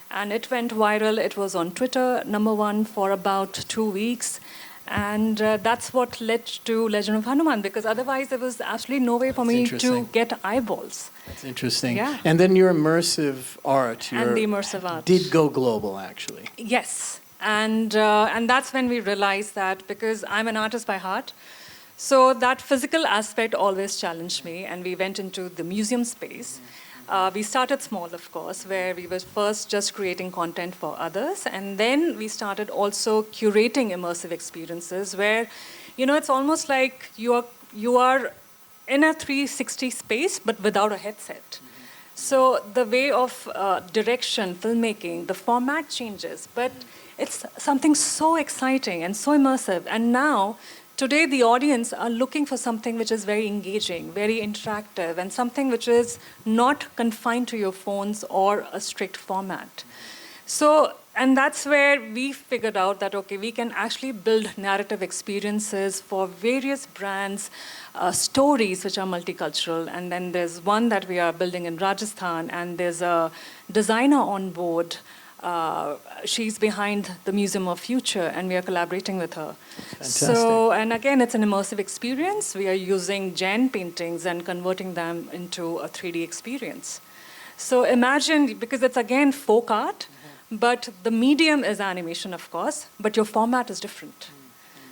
Speaker 4: And it went viral. It was on Twitter, #1 for about 2 weeks. And that's what led to Legend of Hanuman, because otherwise there was absolutely no way for me to get eyeballs.
Speaker 2: That's interesting.
Speaker 4: Yeah.
Speaker 2: And then your immersive art.
Speaker 4: And the immersive art.
Speaker 2: Did go global, actually.
Speaker 4: Yes. And that's when we realized that, because I'm an artist by heart, so that physical aspect always challenged me, and we went into the museum space. We started small, of course, where we were first just creating content for others, and then we started also curating immersive experiences where, it's almost like you are in a 360 space, but without a headset. So the way of direction, filmmaking, the format changes, but it's something so exciting and so immersive. And now, today, the audience are looking for something which is very engaging, very interactive, and something which is not confined to your phones or a strict format. So, and that's where we figured out that, okay, we can actually build narrative experiences for various brands, stories which are multicultural. And then there's one that we are building in Rajasthan, and there's a designer on board. She's behind the Museum of Future, and we are collaborating with her.
Speaker 2: Fantastic.
Speaker 4: So, and again, it's an immersive experience. We are using Jain paintings and converting them into a 3D experience. So imagine, because it's again folk art, but the medium is animation, of course, but your format is different.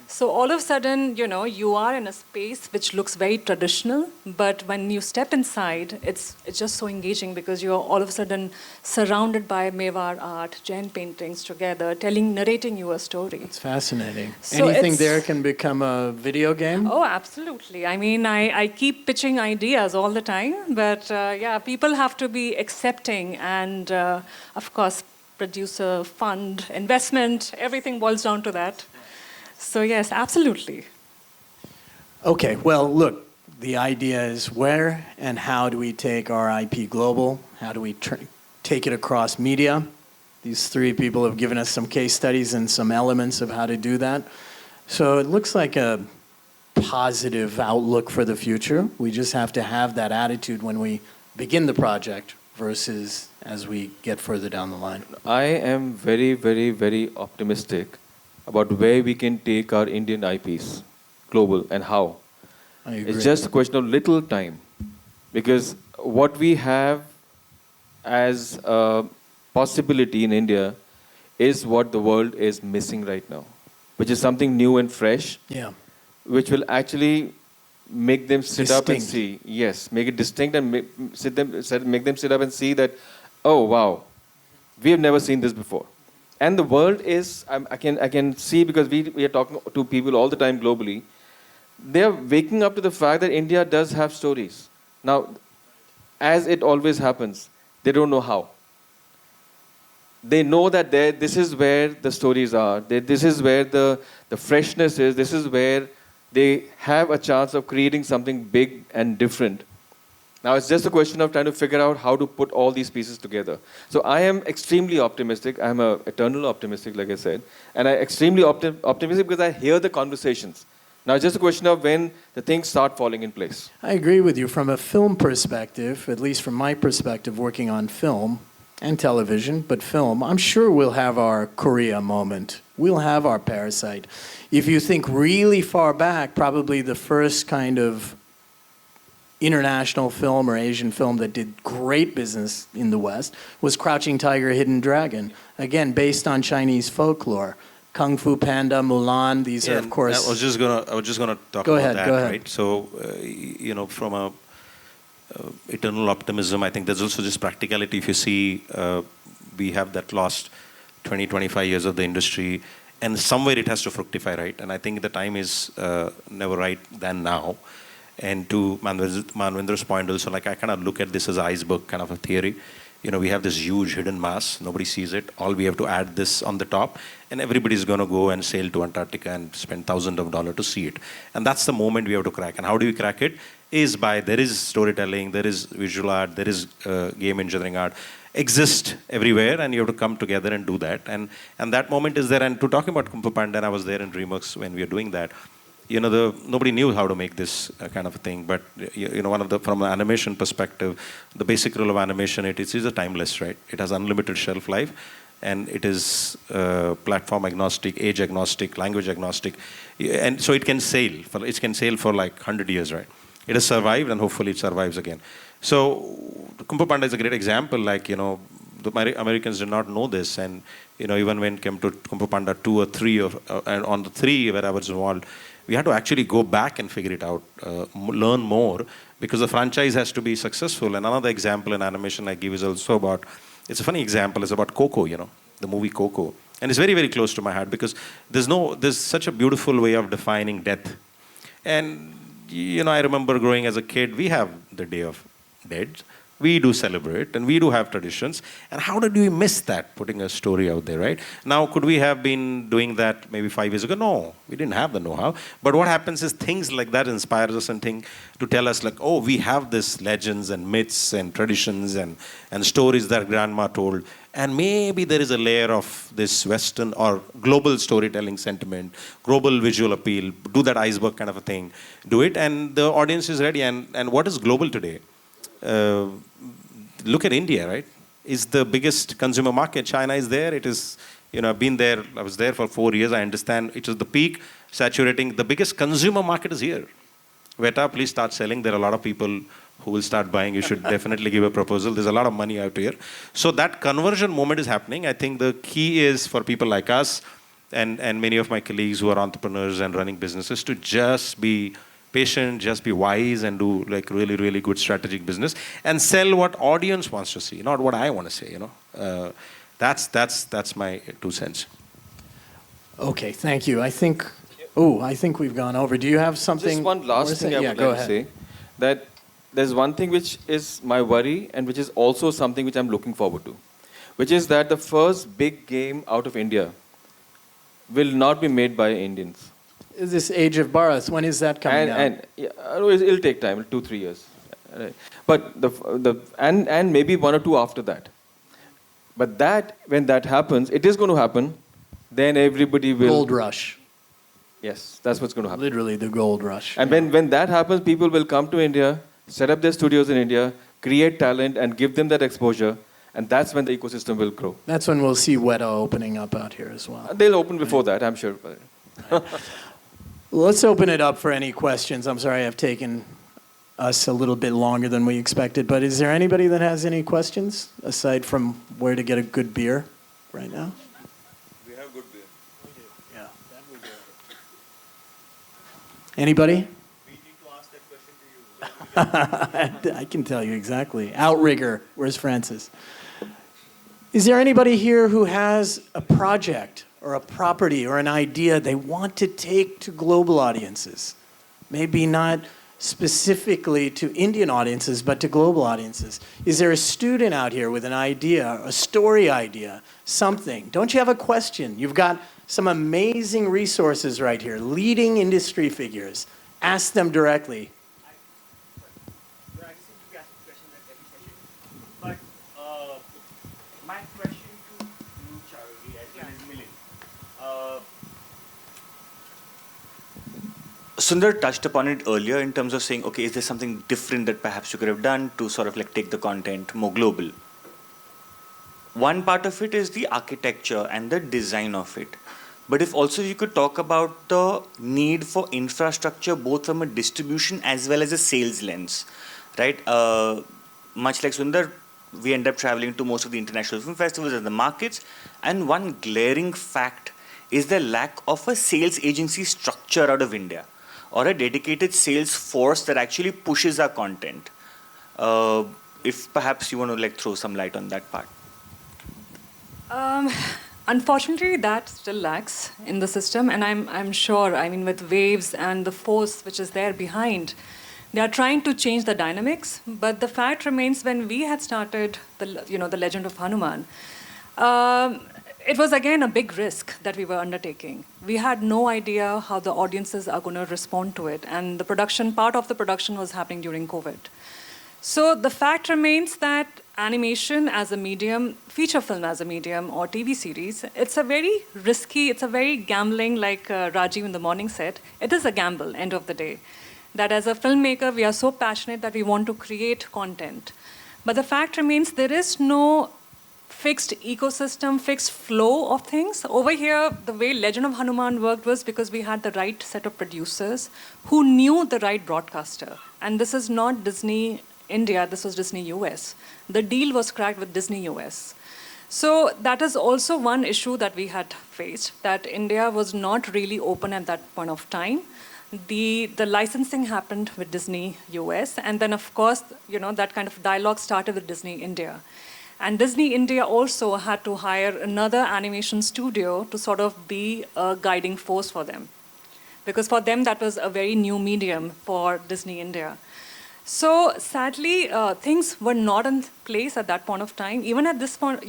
Speaker 4: So all of a sudden, you are in a space which looks very traditional, but when you step inside, it's just so engaging, because you're all of a sudden surrounded by Mewar art, Jain paintings together, narrating you a story.
Speaker 2: It's fascinating.
Speaker 4: So
Speaker 2: Anything there can become a video game?
Speaker 4: Oh, absolutely. I mean, I keep pitching ideas all the time, but people have to be accepting, and of course, producer, fund, investment, everything boils down to that. So yes, absolutely.
Speaker 2: Okay, well, look, the idea is where and how do we take our IP global? How do we take it across media? These three people have given us some case studies and some elements of how to do that. So it looks like a positive outlook for the future. We just have to have that attitude when we begin the project versus as we get further down the line.
Speaker 5: I am very, very, very optimistic about where we can take our Indian IPs global and how.
Speaker 2: I agree.
Speaker 5: It's just a question of little time. Because what we have as a possibility in India is what the world is missing right now, which is something new and fresh, which will actually make them sit up and see. Yes, make it distinct and make them sit up and see that, oh, wow, we have never seen this before. And the world is, I can see, because we are talking to people all the time globally, they are waking up to the fact that India does have stories. Now, as it always happens, they don't know how. They know that this is where the stories are, this is where the freshness is, this is where they have a chance of creating something big and different. Now it's just a question of trying to figure out how to put all these pieces together. So I am extremely optimistic. I'm an eternal optimistic, like I said. And I'm extremely optimistic because I hear the conversations. Now it's just a question of when the things start falling in place.
Speaker 2: I agree with you. From a film perspective, at least from my perspective, working on film and television, but film, I'm sure we'll have our Korea moment. We'll have our Parasite. If you think really far back, probably the first kind of international film or Asian film that did great business in the West was Crouching Tiger, Hidden Dragon. Again, based on Chinese folklore. Kung Fu Panda, Mulan, these are, of course...
Speaker 3: I was just gonna talk
Speaker 2: Go
Speaker 3: about
Speaker 2: ahead,
Speaker 3: that,
Speaker 2: go ahead.
Speaker 3: right? So, from a eternal optimism, I think there's also just practicality. If you see, we have that last 20, 25 years of the industry, and somewhere it has to fructify, right? And I think the time is never right than now. And to Manvendra's point also, like I kind of look at this as an iceberg kind of a theory. We have this huge hidden mass. Nobody sees it. All we have to add this on the top, and everybody's going to go and sail to Antarctica and spend thousands of dollars to see it. And that's the moment we have to crack. And how do we crack it? Is by there is storytelling, there is visual art, there is game engineering art, exist everywhere, and you have to come together and do that. And that moment is there. And to talking about Kung Fu Panda, and I was there in DreamWorks when we were doing that. Nobody knew how to make this kind of a thing, but from an animation perspective, the basic rule of animation, it is a timeless, right? It has unlimited shelf life, and it is platform agnostic, age agnostic, language agnostic, and so it can sail for like 100 years, right? It has survived, and hopefully it survives again. So Kung Fu Panda is a great example. Like the Americans did not know this, and even when it came to Kung Fu Panda 2 or 3, and on the 3 where I was involved, we had to actually go back and figure it out, learn more, because the franchise has to be successful. And another example in animation I give is also about, it's a funny example, it's about Coco, the movie Coco. And it's very, very close to my heart because there's such a beautiful way of defining death. And, I remember growing as a kid, we have the Day of Dead. We do celebrate, and we do have traditions. And how did we miss that, putting a story out there, right? Now, could we have been doing that maybe 5 years ago? No, we didn't have the know-how. But what happens is things like that inspires us and to tell us like, oh, we have this legends and myths and traditions and stories that grandma told. And maybe there is a layer of this Western or global storytelling sentiment, global visual appeal, do that iceberg kind of a thing, do it, and the audience is ready. And what is global today? Look at India, right? It's the biggest consumer market. China is there. It is, I've been there. I was there for 4 years. I understand it is the peak, saturating. The biggest consumer market is here. Veta, please start selling. There are a lot of people who will start buying. You should definitely give a proposal. There's a lot of money out here. So that conversion moment is happening. I think the key is for people like us and many of my colleagues who are entrepreneurs and running businesses to just be patient, just be wise, and do like really, really good strategic business and sell what audience wants to see, not what I want to say. That's my 2 cents.
Speaker 2: Okay, thank you. I think we've gone over. Do you have something?
Speaker 5: Just one last thing I would like to say, that there's one thing which is my worry and which is also something which I'm looking forward to, which is that the first big game out of India will not be made by Indians.
Speaker 2: Is this Age of Bharat? When is that coming out?
Speaker 5: And it'll take time, 2-3 years. But and maybe 1 or 2 after that. But when that happens, it is going to happen. Then everybody will.
Speaker 2: Gold rush.
Speaker 5: Yes, that's what's going to happen.
Speaker 2: Literally the gold rush.
Speaker 5: And when that happens, people will come to India, set up their studios in India, create talent, and give them that exposure. And that's when the ecosystem will grow.
Speaker 2: That's when we'll see Weta opening up out here as well.
Speaker 5: They'll open before that, I'm sure.
Speaker 2: Let's open it up for any questions. I'm sorry I've taken us a little bit longer than we expected, but is there anybody that has any questions aside from where to get a good beer right now?
Speaker 3: We have good beer.
Speaker 2: We do. Yeah, that we do. Anybody?
Speaker 3: We need to ask that question to you.
Speaker 2: I can tell you exactly. Outrigger, where's Francis? Is there anybody here who has a project or a property or an idea they want to take to global audiences? Maybe not specifically to Indian audiences, but to global audiences. Is there a student out here with an idea, a story idea, something? Don't you have a question? You've got some amazing resources right here, leading industry figures. Ask them directly.
Speaker 6: Sundar touched upon it earlier in terms of saying, okay, is there something different that perhaps you could have done to sort of like take the content more global? One part of it is the architecture and the design of it. But if also you could talk about the need for infrastructure, both from a distribution as well as a sales lens, right? Much like Sundar, we end up traveling to most of the international film festivals and the markets. And one glaring fact is the lack of a sales agency structure out of India, or a dedicated sales force that actually pushes our content. If perhaps you want to like throw some light on that part.
Speaker 4: Unfortunately, that still lacks in the system, and I'm sure, I mean, with Waves and the force which is there behind, they are trying to change the dynamics. But the fact remains, when we had started the Legend of Hanuman, it was again a big risk that we were undertaking. We had no idea how the audiences are going to respond to it, and part of the production was happening during COVID. So the fact remains that animation as a medium, feature film as a medium, or TV series, it's a very risky, it's a very gambling, like Rajiv in the morning said, it is a gamble, end of the day. That as a filmmaker, we are so passionate that we want to create content. But the fact remains, there is no fixed ecosystem, fixed flow of things. Over here, the way Legend of Hanuman worked was because we had the right set of producers who knew the right broadcaster. And this is not Disney India, this was Disney US. The deal was cracked with Disney US. So that is also one issue that we had faced, that India was not really open at that point of time. The licensing happened with Disney US, and then of course, that kind of dialogue started with Disney India. And Disney India also had to hire another animation studio to sort of be a guiding force for them. Because for them, that was a very new medium for Disney India. So sadly, things were not in place at that point of time. Even at this point,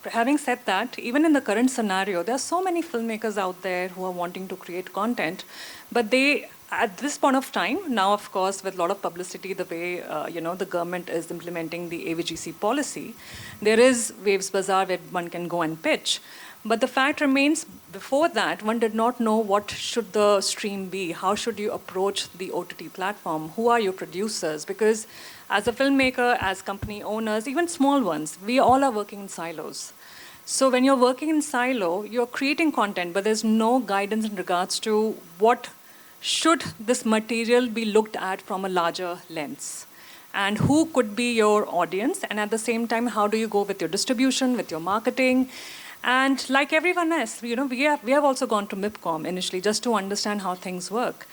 Speaker 4: having said that, even in the current scenario, there are so many filmmakers out there who are wanting to create content, but they, at this point of time, now of course with a lot of publicity, the way the government is implementing the AVGC policy, there is Waves Bazaar where one can go and pitch. But the fact remains, before that, one did not know what should the stream be, how should you approach the OTT platform, who are your producers? Because as a filmmaker, as company owners, even small ones, we all are working in silos. So when you're working in silo, you're creating content, but there's no guidance in regards to what should this material be looked at from a larger lens. And who could be your audience? And at the same time, how do you go with your distribution, with your marketing? And like everyone else, we have also gone to MIPCOM initially just to understand how things work.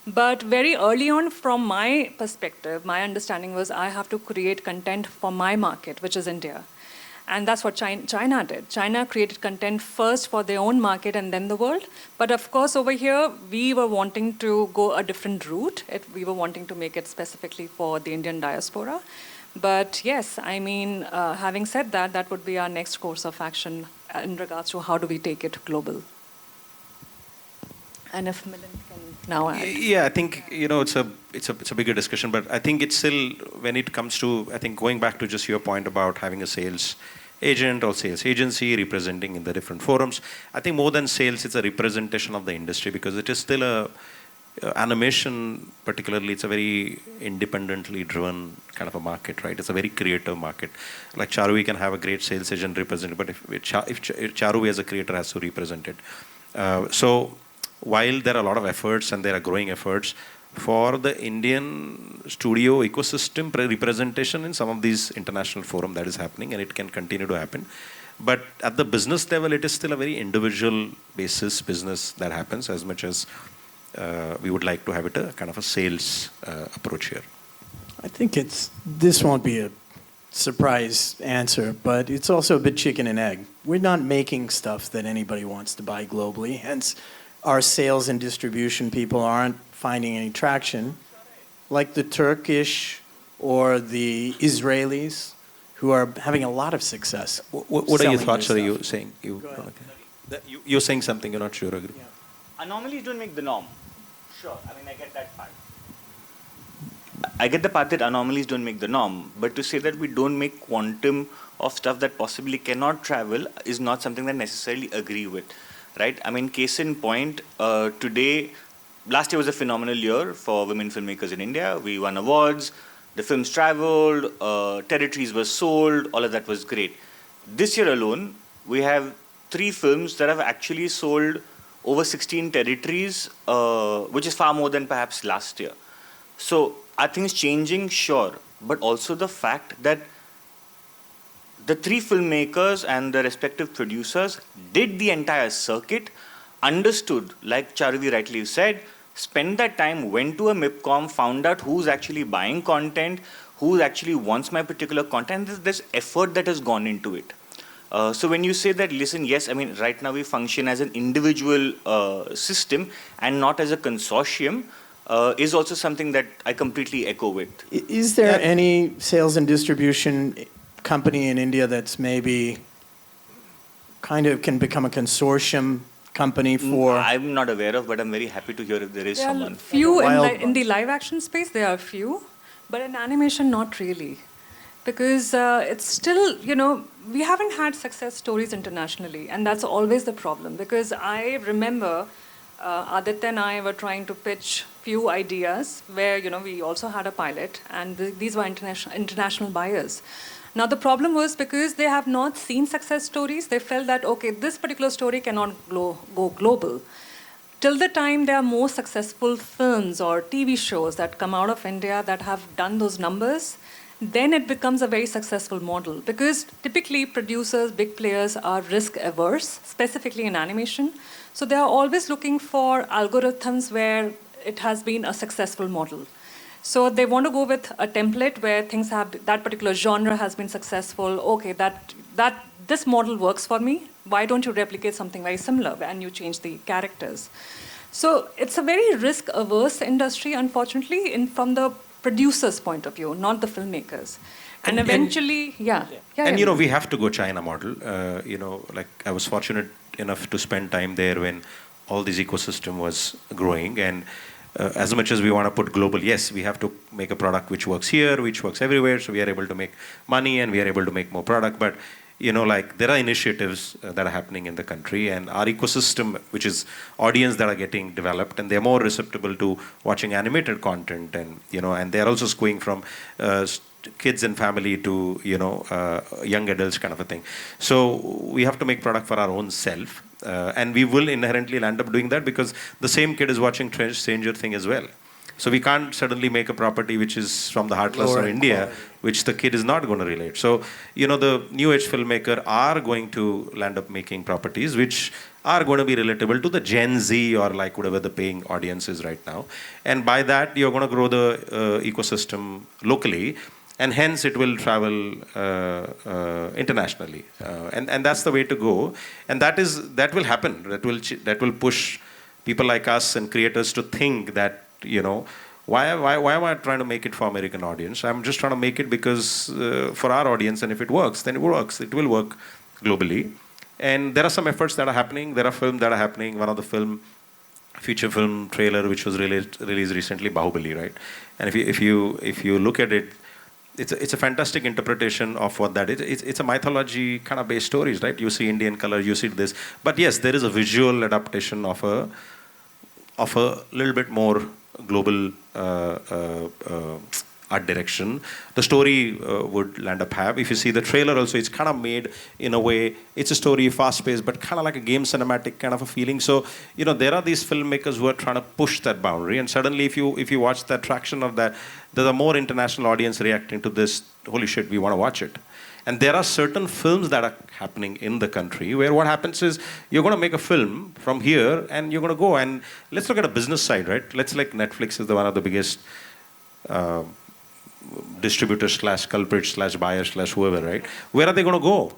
Speaker 4: But very early on, from my perspective, my understanding was I have to create content for my market, which is India. And that's what China did. China created content first for their own market and then the world. But of course, over here, we were wanting to go a different route. We were wanting to make it specifically for the Indian diaspora. But yes, I mean, having said that, that would be our next course of action in regards to how do we take it global. And if Miilind can now add.
Speaker 3: Yeah, I think it's a bigger discussion, but I think it's still, when it comes to, I think going back to just your point about having a sales agent or sales agency representing in the different forums, I think more than sales, it's a representation of the industry, because it is still animation particularly, it's a very independently driven kind of a market, right? It's a very creative market. Like Charuvi can have a great sales agent represent, but if Charuvi as a creator has to represent it. So while there are a lot of efforts and there are growing efforts for the Indian studio ecosystem representation in some of these international forum, that is happening, and it can continue to happen. But at the business level, it is still a very individual basis business that happens, as much as we would like to have it a kind of a sales approach here.
Speaker 2: I think this won't be a surprise answer, but it's also a bit chicken and egg. We're not making stuff that anybody wants to buy globally, hence our sales and distribution people aren't finding any traction, like the Turkish or the Israelis, who are having a lot of success.
Speaker 3: What are your thoughts? Are you saying? You're saying something, you're not sure. Agree.
Speaker 6: Yeah. Anomalies don't make the norm. Sure, I mean, I get that part. I get the part that anomalies don't make the norm, but to say that we don't make quantum of stuff that possibly cannot travel is not something that I necessarily agree with, right? I mean, case in point, today, last year was a phenomenal year for women filmmakers in India. We won awards, the films traveled, territories were sold, all of that was great. This year alone, we have 3 films that have actually sold over 16 territories, which is far more than perhaps last year. So are things changing? Sure. But also the fact that the 3 filmmakers and the respective producers did the entire circuit, understood, like Charuvi rightly said, spent that time, went to a MIPCOM, found out who's actually buying content, who actually wants my particular content. There's effort that has gone into it. So when you say that, listen, yes, I mean, right now we function as an individual system and not as a consortium, is also something that I completely echo with.
Speaker 2: Is there any sales and distribution company in India that's maybe kind of can become a consortium company for?
Speaker 6: I'm not aware of, but I'm very happy to hear if there is
Speaker 4: There are
Speaker 6: someone.
Speaker 4: few
Speaker 2: Wild
Speaker 4: in the live action space. There are few, but in animation, not really, because it's still, we haven't had success stories internationally, and that's always the problem. Because I remember Aditya and I were trying to pitch few ideas where we also had a pilot, and these were international buyers. Now the problem was because they have not seen success stories, they felt that, okay, this particular story cannot go global. Till the time there are more successful films or TV shows that come out of India that have done those numbers, then it becomes a very successful model. Because typically producers, big players are risk averse, specifically in animation. So they are always looking for algorithms where it has been a successful model. So they want to go with a template where things have, that particular genre has been successful. Okay, this model works for me. Why don't you replicate something very similar and you change the characters? So it's a very risk-averse industry, unfortunately, from the producer's point of view, not the filmmakers. And eventually,
Speaker 3: we have to go China model. Like I was fortunate enough to spend time there when all this ecosystem was growing, and as much as we want to put global, yes, we have to make a product which works here, which works everywhere, so we are able to make money and we are able to make more product. But there are initiatives that are happening in the country, and our ecosystem, which is audience that are getting developed, and they're more receptive to watching animated content, and and they're also going from kids and family to young adults kind of a thing. So we have to make product for our own self, and we will inherently land up doing that because the same kid is watching Stranger Thing as well. So we can't suddenly make a property which is from the heartlands of India, which the kid is not going to relate. So, the new age filmmaker are going to land up making properties which are going to be relatable to the Gen Z or like whatever the paying audience is right now. And by that, you're going to grow the ecosystem locally, and hence it will travel internationally. And that's the way to go. And that will happen. That will push people like us and creators to think that, why am I trying to make it for American audience? I'm just trying to make it because for our audience, and if it works, then it works. It will work globally. And there are some efforts that are happening. There are films that are happening. One of the feature film trailer which was released recently, Bahubali, right? And if you look at it, it's a fantastic interpretation of what that is. It's a mythology kind of based stories, right? You see Indian color, you see this. But yes, there is a visual adaptation of a little bit more global art direction. The story would land up have. If you see the trailer also, it's kind of made in a way, it's a story, fast-paced, but kind of like a game cinematic kind of a feeling. So, there are these filmmakers who are trying to push that boundary. And suddenly, if you watch the traction of that, there's a more international audience reacting to this. Holy shit, we want to watch it. And there are certain films that are happening in the country where what happens is you're going to make a film from here and you're going to go. And let's look at a business side, right? Netflix is one of the biggest distributors / culprits / buyers / whoever, right? Where are they going to go?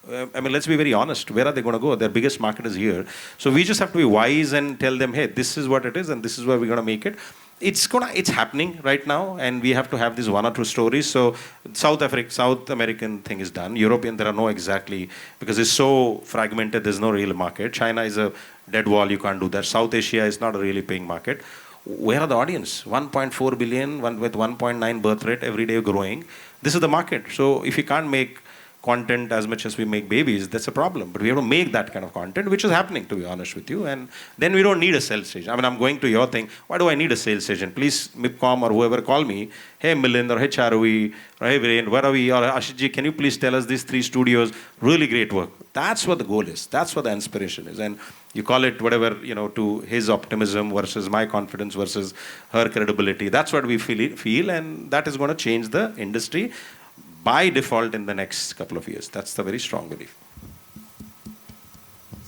Speaker 3: Let's be very honest. Where are they going to go? Their biggest market is here. So we just have to be wise and tell them, hey, this is what it is and this is where we're going to make it. It's happening right now, and we have to have these 1 or 2 stories. So South American thing is done. European, there are no exactly, because it's so fragmented, there's no real market. China is a dead wall, you can't do that. South Asia is not a really paying market. Where are the audience? 1.4 billion, with 1.9 birth rate, every day growing. This is the market. So if you can't make content as much as we make babies, that's a problem. But we have to make that kind of content, which is happening, to be honest with you. And then we don't need a sales agent. I mean, I'm going to your thing. Why do I need a sales agent? Please, MIPCOM or whoever, call me. Hey, Miilind, or hey, Charuvi, or hey, Viren, where are we? Or Ashitji, can you please tell us these 3 studios? Really great work. That's what the goal is. That's what the inspiration is. And you call it whatever, to his optimism versus my confidence versus her credibility. That's what we feel, and that is going to change the industry by default in the next couple of years. That's the very strong belief.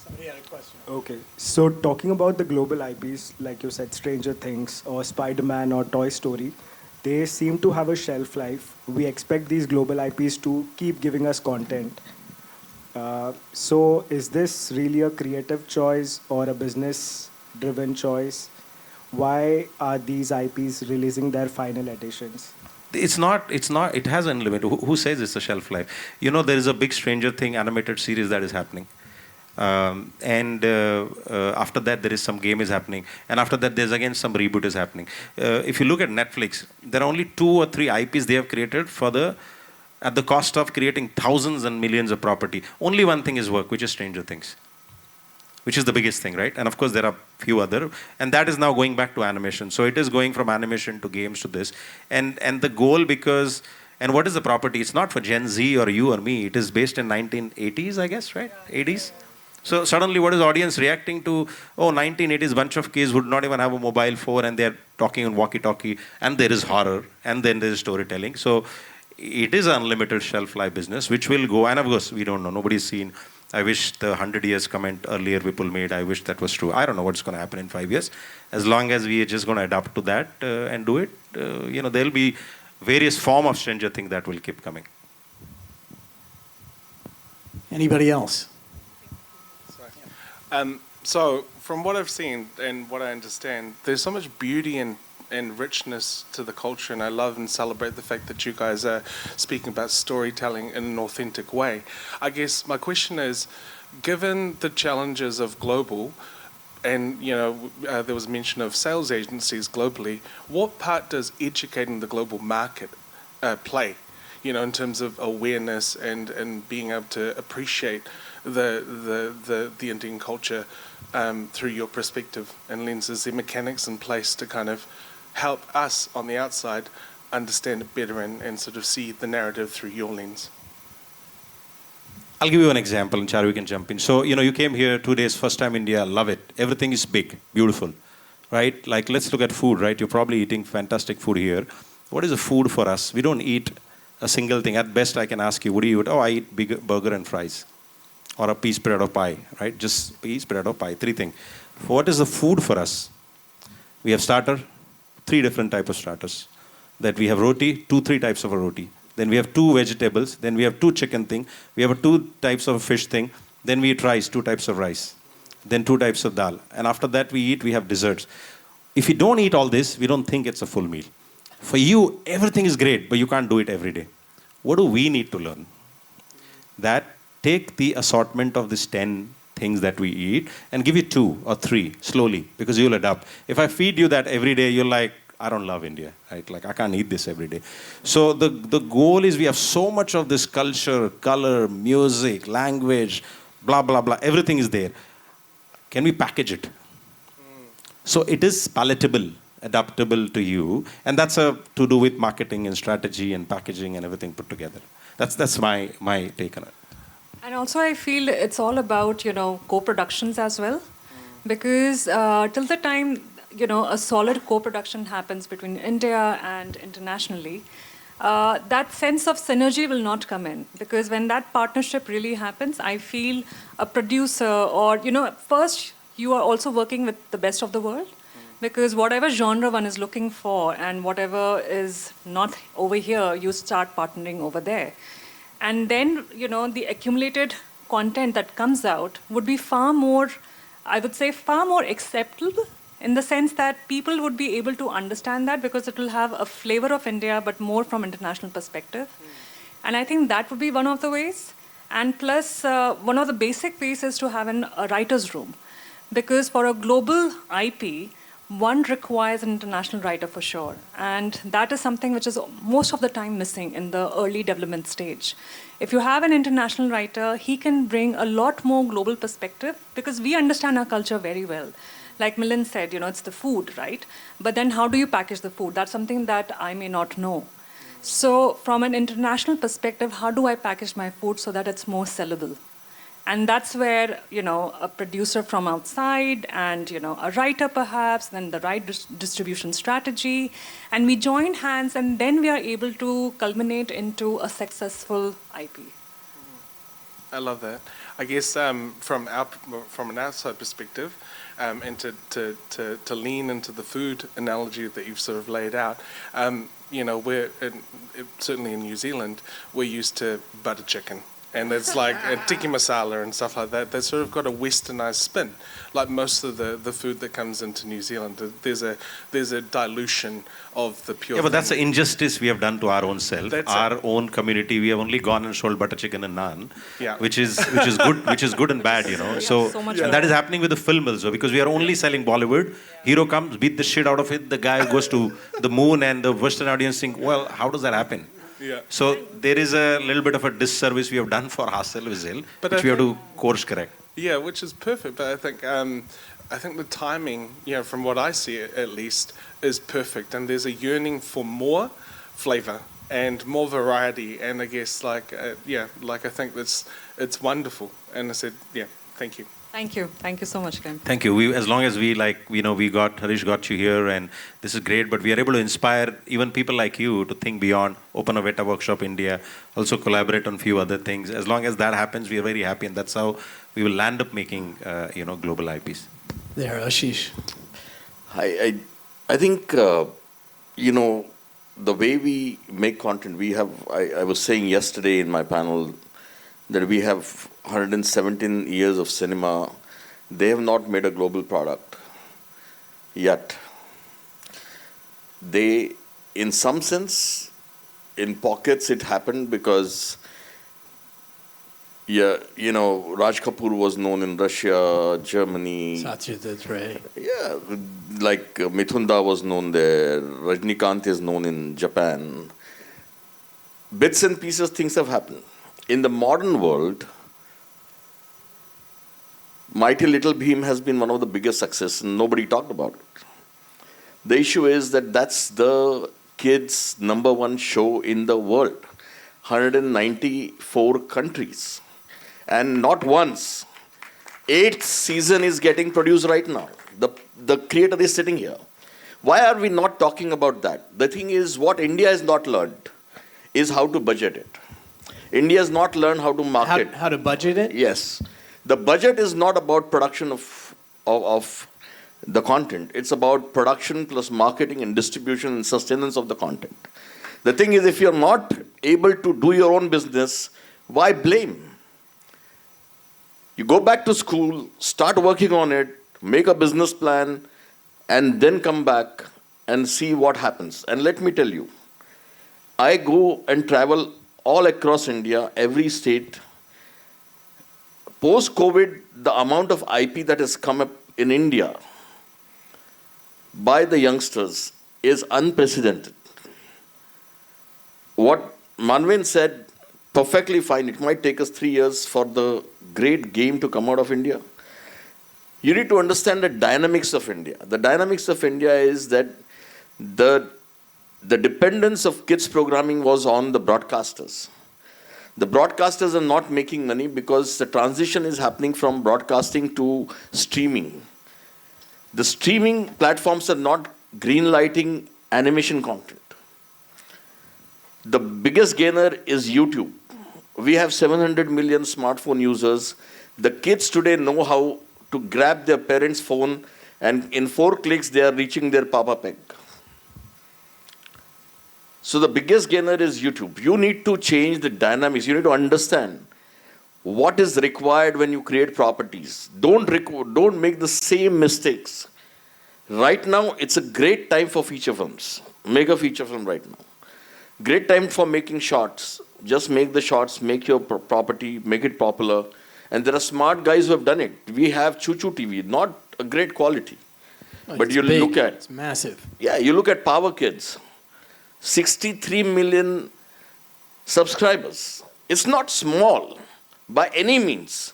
Speaker 2: Somebody had a question.
Speaker 7: Okay, so talking about the global IPs, like you said, Stranger Things or Spider-Man or Toy Story, they seem to have a shelf life. We expect these global IPs to keep giving us content. So is this really a creative choice or a business-driven choice? Why are these IPs releasing their final editions?
Speaker 3: It has unlimited. Who says it's a shelf life? There is a big Stranger Thing animated series that is happening. After that, there is some game is happening. And after that, there's again some reboot is happening. If you look at Netflix, there are only 2 or 3 IPs they have created at the cost of creating thousands and millions of property. Only one thing is work, which is Stranger Things, which is the biggest thing, right? And of course, there are few other, and that is now going back to animation. So it is going from animation to games to this. And the goal, and what is the property? It's not for Gen Z or you or me. It is based in 1980s, I guess, right? 80s? So suddenly what is audience reacting to? 1980s, bunch of kids would not even have a mobile phone and they're talking on walkie-talkie, and there is horror, and then there is storytelling. So it is an unlimited shelf life business, which will go, and of course, we don't know. Nobody's seen. I wish the 100 years comment earlier people made, I wish that was true. I don't know what's going to happen in 5 years. As long as we are just going to adapt to that and do it, there'll be various form of Stranger Things that will keep coming.
Speaker 2: Anybody else?
Speaker 8: So, from what I've seen and what I understand, there's so much beauty and richness to the culture, and I love and celebrate the fact that you guys are speaking about storytelling in an authentic way. I guess my question is, given the challenges of global, and there was mention of sales agencies globally, what part does educating the global market play? In terms of awareness and being able to appreciate the Indian culture through your perspective and lenses, the mechanics in place to kind of help us on the outside understand it better and sort of see the narrative through your lens.
Speaker 3: I'll give you an example, and Charuvi can jump in. So, you came here 2 days, first time India, love it. Everything is big, beautiful, right? Like, let's look at food, right? You're probably eating fantastic food here. What is the food for us? We don't eat a single thing. At best, I can ask you, what do you eat? I eat big burger and fries. Or a piece bread or pie, right? Just piece bread or pie, 3 things. What is the food for us? We have starter, 3 different types of starters. That we have roti, 3 types of a roti. Then we have 2 vegetables. Then we have 2 chicken thing. We have 2 types of fish thing. Then we eat rice, 2 types of rice. Then 2 types of dal. And after that we have desserts. If you don't eat all this, we don't think it's a full meal. For you, everything is great, but you can't do it every day. What do we need to learn? That take the assortment of these 10 things that we eat and give you 2 or 3 slowly, because you'll adapt. If I feed you that every day, you're like, I don't love India, right? Like, I can't eat this every day. So the goal is we have so much of this culture, color, music, language, blah, blah, blah. Everything is there. Can we package it? So it is palatable, adaptable to you. And that's to do with marketing and strategy and packaging and everything put together. That's my take on it.
Speaker 4: And also I feel it's all about, co-productions as well. Because till the time, a solid co-production happens between India and internationally, that sense of synergy will not come in. Because when that partnership really happens, I feel a producer or, first you are also working with the best of the world. Because whatever genre one is looking for and whatever is not over here, you start partnering over there. And then, the accumulated content that comes out would be far more, I would say, far more acceptable in the sense that people would be able to understand that because it will have a flavor of India, but more from international perspective. And I think that would be one of the ways. And plus, one of the basic ways is to have a writer's room. Because for a global IP, one requires an international writer for sure. And that is something which is most of the time missing in the early development stage. If you have an international writer, he can bring a lot more global perspective because we understand our culture very well. Like Miilind said, it's the food, right? But then how do you package the food? That's something that I may not know. So from an international perspective, how do I package my food so that it's more sellable? And that's where, a producer from outside and, a writer perhaps, then the right distribution strategy. And we join hands and then we are able to culminate into a successful IP.
Speaker 8: I love that. I guess from an outside perspective, and to lean into the food analogy that you've sort of laid out, certainly in New Zealand, we're used to butter chicken. And it's like tikka masala and stuff like that. They've sort of got a westernized spin. Like most of the food that comes into New Zealand, there's a dilution of the pure.
Speaker 3: Yeah, but that's the injustice we have done to our own self, our own community. We have only gone and sold butter chicken and naan, which is good and bad, So and that is happening with the film also, because we are only selling Bollywood. Hero comes, beat the shit out of it. The guy goes to the moon, and the Western audience think, well, how does that happen?
Speaker 8: Yeah.
Speaker 3: So there is a little bit of a disservice we have done for ourselves as well, which we have to course correct.
Speaker 8: Yeah, which is perfect. But I think the timing, from what I see at least, is perfect. And there's a yearning for more flavor and more variety. And I guess I think it's wonderful. And I said, thank you.
Speaker 4: Thank you. Thank you so much, Glenn.
Speaker 3: Thank you. As long as Harish got you here, and this is great, but we are able to inspire even people like you to think beyond, open a Veta workshop India, also collaborate on few other things. As long as that happens, we are very happy, and that's how we will land up making, global IPs.
Speaker 2: There, Ashish.
Speaker 9: I think, the way we make content, I was saying yesterday in my panel that we have 117 years of cinema. They have not made a global product yet. They, in some sense, in pockets it happened because, Raj Kapoor was known in Russia, Germany.
Speaker 2: Satyajit Ray.
Speaker 9: Yeah, like Mithun Da was known there. Rajnikant is known in Japan. Bits and pieces, things have happened. In the modern world, Mighty Little Bheem has been one of the biggest successes, and nobody talked about it. The issue is that that's the kids' number one show in the world. 194 countries. And not once. 8th season is getting produced right now. The creator is sitting here. Why are we not talking about that? The thing is, what India has not learned is how to budget it. India has not learned how to market.
Speaker 2: How to budget it?
Speaker 9: Yes. The budget is not about production of the content. It's about production plus marketing and distribution and sustenance of the content. The thing is, if you're not able to do your own business, why blame? You go back to school, start working on it, make a business plan, and then come back and see what happens. And let me tell you, I go and travel all across India, every state. Post-COVID, the amount of IP that has come up in India by the youngsters is unprecedented. What Manvendra said, perfectly fine. It might take us 3 years for the great game to come out of India. You need to understand the dynamics of India. The dynamics of India is that the dependence of kids programming was on the broadcasters. The broadcasters are not making money because the transition is happening from broadcasting to streaming. The streaming platforms are not greenlighting animation content. The biggest gainer is YouTube. We have 700 million smartphone users. The kids today know how to grab their parents' phone, and in 4 clicks they are reaching their Papa Peg. So the biggest gainer is YouTube. You need to change the dynamics. You need to understand what is required when you create properties. Don't make the same mistakes. Right now, it's a great time for feature films. Make a feature film right now. Great time for making shorts. Just make the shorts, make your property, make it popular. And there are smart guys who have done it. We have Choo Choo TV, not a great quality. But you look at,
Speaker 2: it's massive.
Speaker 9: yeah, you look at Power Kids, 63 million subscribers. It's not small by any means.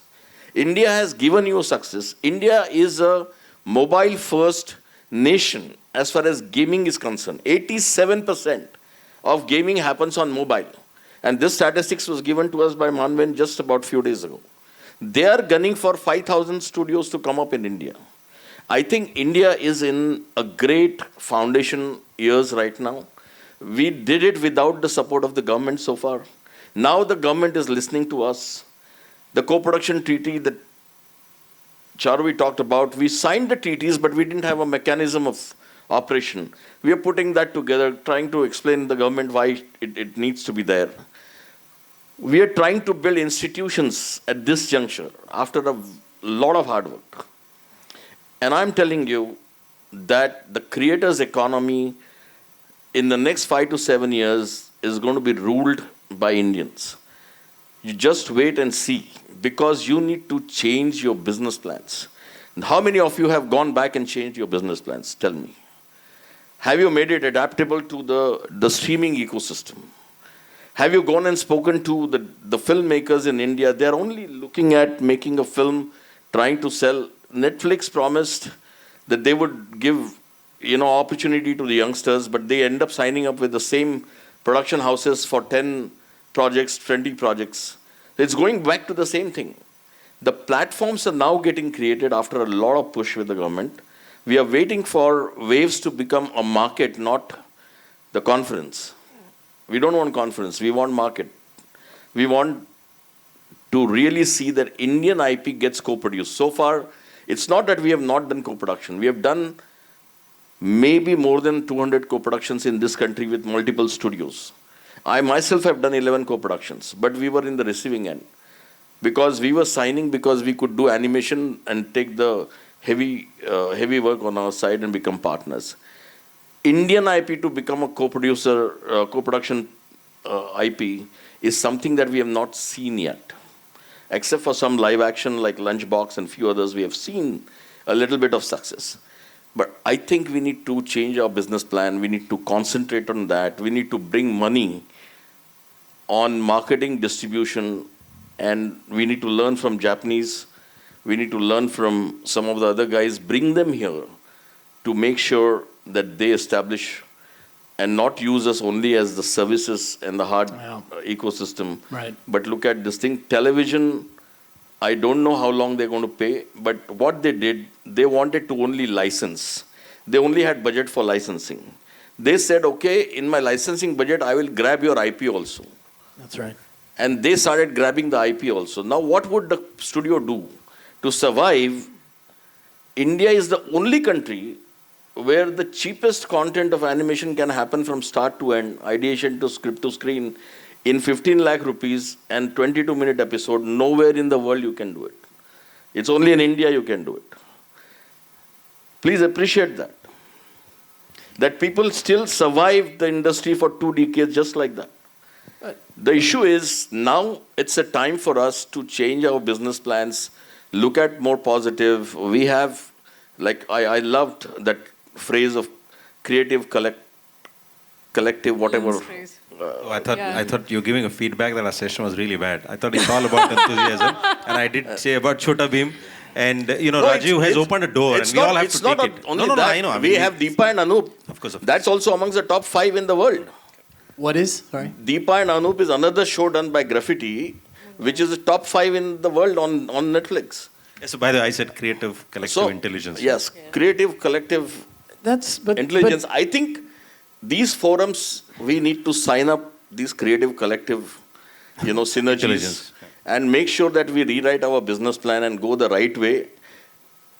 Speaker 9: India has given you success. India is a mobile first nation as far as gaming is concerned. 87% of gaming happens on mobile. And this statistics was given to us by Manvendra just about a few days ago. They are gunning for 5,000 studios to come up in India. I think India is in a great foundation years right now. We did it without the support of the government so far. Now the government is listening to us. The co-production treaty that Charuvi talked about, we signed the treaties, but we didn't have a mechanism of operation. We are putting that together, trying to explain to the government why it needs to be there. We are trying to build institutions at this juncture after a lot of hard work. And I'm telling you that the creators' economy in the next 5 to 7 years is going to be ruled by Indians. You just wait and see, because you need to change your business plans. And how many of you have gone back and changed your business plans? Tell me. Have you made it adaptable to the streaming ecosystem? Have you gone and spoken to the filmmakers in India? They're only looking at making a film, trying to sell. Netflix promised that they would give, opportunity to the youngsters, but they end up signing up with the same production houses for 10 projects, 20 projects. It's going back to the same thing. The platforms are now getting created after a lot of push with the government. We are waiting for waves to become a market, not the conference. We don't want conference, we want market. We want to really see that Indian IP gets co-produced. So far, it's not that we have not done co-production. We have done maybe more than 200 co-productions in this country with multiple studios. I myself have done 11 co-productions, but we were in the receiving end. Because we were signing because we could do animation and take the heavy work on our side and become partners. Indian IP to become a co-producer, co-production IP is something that we have not seen yet. Except for some live action like Lunchbox and few others, we have seen a little bit of success. But I think we need to change our business plan. We need to concentrate on that. We need to bring money on marketing, distribution, and we need to learn from Japanese. We need to learn from some of the other guys, bring them here to make sure that they establish and not use us only as the services and the hard ecosystem.
Speaker 2: Right.
Speaker 9: But look at this thing. Television, I don't know how long they're going to pay, but what they did, they wanted to only license. They only had budget for licensing. They said, okay, in my licensing budget, I will grab your IP also.
Speaker 2: That's right.
Speaker 9: And they started grabbing the IP also. Now, what would the studio do to survive? India is the only country where the cheapest content of animation can happen from start to end, ideation to script to screen, in 15 lakh rupees and 22-minute episode. Nowhere in the world you can do it. It's only in India you can do it. Please appreciate that. That people still survive the industry for 2 decades just like that. The issue is now it's a time for us to change our business plans, look at more positive. We have, like I loved that phrase of creative collective, whatever.
Speaker 3: I thought you were giving a feedback that our session was really bad. I thought it's all about enthusiasm. And I did say about Chota Bheem. And, Rajiv has opened a door and we all have to take it.
Speaker 9: I know. We have Deepa and Anup.
Speaker 3: Of course.
Speaker 9: That's also amongst the top 5 in the world.
Speaker 2: What is? Sorry.
Speaker 9: Deepa and Anup is another show done by Graffiti, which is the top 5 in the world on Netflix.
Speaker 3: Yes, by the way, I said creative collective intelligence.
Speaker 9: Yes, creative collective intelligence. I think these forums, we need to sign up these creative collective, synergies and make sure that we rewrite our business plan and go the right way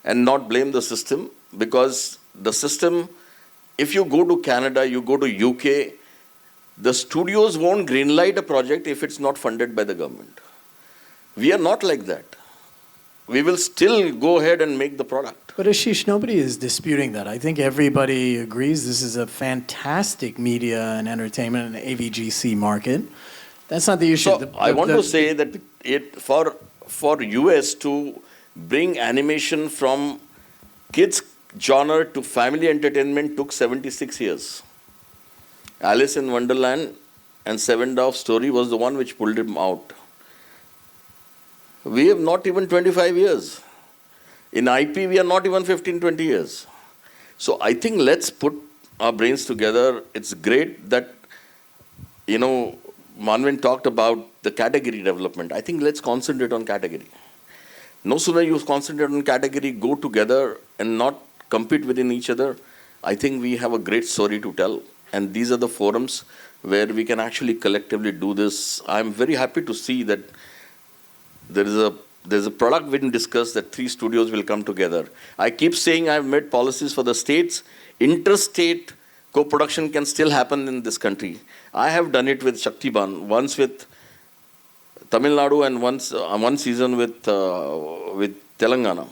Speaker 9: and not blame the system, because the system, if you go to Canada, you go to UK, the studios won't greenlight a project if it's not funded by the government. We are not like that. We will still go ahead and make the product.
Speaker 2: But Ashish, nobody is disputing that. I think everybody agrees this is a fantastic media and entertainment and AVGC market. That's not the issue.
Speaker 9: So I want to say that for US to bring animation from kids genre to family entertainment took 76 years. Alice in Wonderland and Seven Dwarfs Story was the one which pulled him out. We have not even 25 years. In IP, we are not even 15, 20 years. So I think let's put our brains together. It's great that, Manvendra talked about the category development. I think let's concentrate on category. No sooner you concentrate on category, go together and not compete within each other. I think we have a great story to tell. And these are the forums where we can actually collectively do this. I'm very happy to see that there's a product being discussed that 3 studios will come together. I keep saying I've made policies for the states. Interstate co-production can still happen in this country. I have done it with Shaktiban, once with Tamil Nadu and one season with Telangana.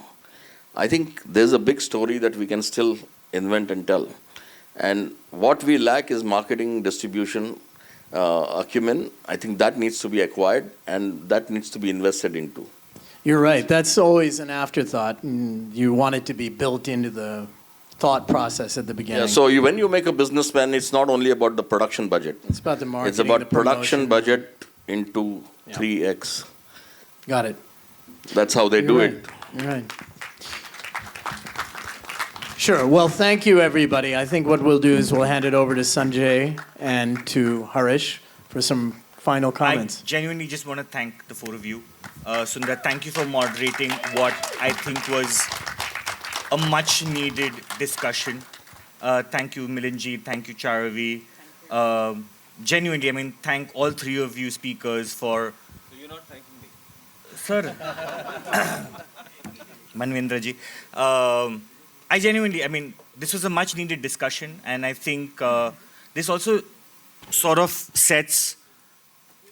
Speaker 9: I think there's a big story that we can still invent and tell. And what we lack is marketing, distribution, acumen. I think that needs to be acquired and that needs to be invested into.
Speaker 2: You're right. That's always an afterthought, and you want it to be built into the thought process at the beginning.
Speaker 9: Yeah, so when you make a business plan, it's not only about the production budget.
Speaker 2: It's about the marketing,
Speaker 9: It's about
Speaker 2: the
Speaker 9: production
Speaker 2: promotion.
Speaker 9: budget into 3x.
Speaker 2: Got it.
Speaker 9: That's how they do
Speaker 2: You're
Speaker 9: it.
Speaker 2: right. You're right. Sure. Well, thank you, everybody. I think what we'll do is we'll hand it over to Sanjay and to Harish for some final comments.
Speaker 6: I genuinely just want to thank the 4 of you. Sundar, thank you for moderating what I think was a much needed discussion. Thank you, Miilinji. Thank you, Charuvi. Genuinely, thank all 3 of you speakers for...
Speaker 5: So you're not thanking me?
Speaker 6: Sir. Manvendra ji. I genuinely, this was a much needed discussion, and I think this also sort of sets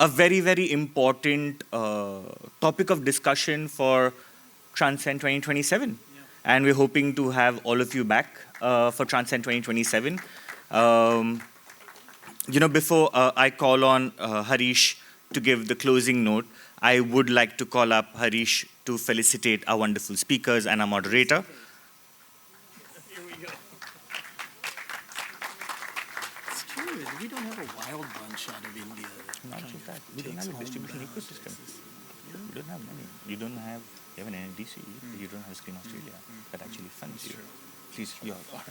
Speaker 6: a very, very important topic of discussion for Transcend 2027. Yeah. And we're hoping to have all of you back for Transcend 2027. Before I call on Harish to give the closing note, I would like to call up Harish to felicitate our wonderful speakers and our moderator.
Speaker 2: Here we go. It's true. We don't have a wild bunch out of India.
Speaker 6: Not just that. We don't have a distribution ecosystem. We don't have money. You have an NDC. You don't have Screen Australia that actually funds you. Please, you all.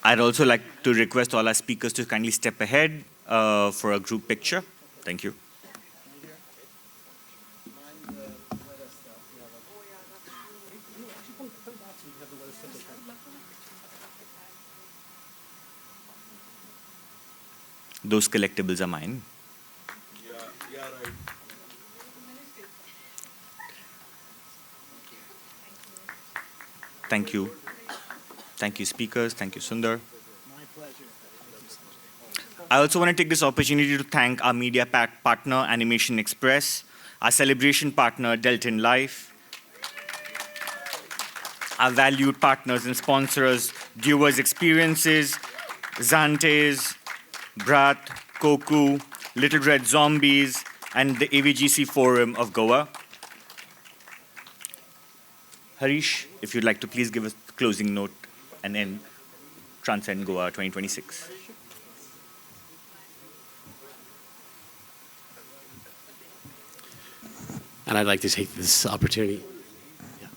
Speaker 6: I'd also like to request all our speakers to kindly step ahead for a group picture. Thank you. Those collectibles are mine.
Speaker 9: Yeah, right.
Speaker 6: Thank you. Thank you, speakers. Thank you, Sundar.
Speaker 2: My pleasure.
Speaker 6: I also want to take this opportunity to thank our media partner, Animation Express, our celebration partner, Delton Life, our valued partners and sponsors, Viewers Experiences, Zantes, Brat, Koku, Little Red Zombies, and the AVGC Forum of Goa. Harish, if you'd like to please give us a closing note and end Transcend Goa 2026.
Speaker 1: And I'd like to take this opportunity. Yeah.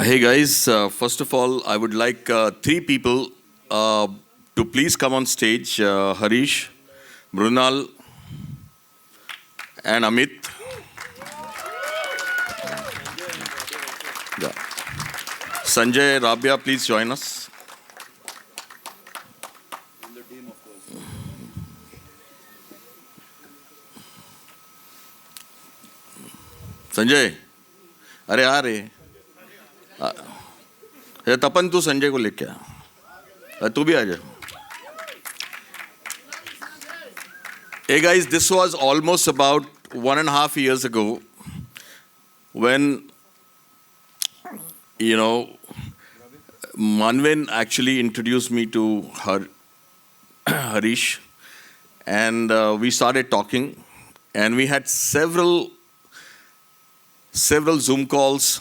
Speaker 9: Hey guys, first of all, I would like 3 people to please come on stage. Harish, Brunal, and Amit. Yeah. Sanjay, Rabia, please join us. Sanjay, अरे आ रे, तपन तू संजय को लेके आ, तू भी आ जा. Hey guys, this was almost about 1.5 years ago when, you know, Manvendra actually introduced me to Harish, and we started talking, and we had several Zoom calls,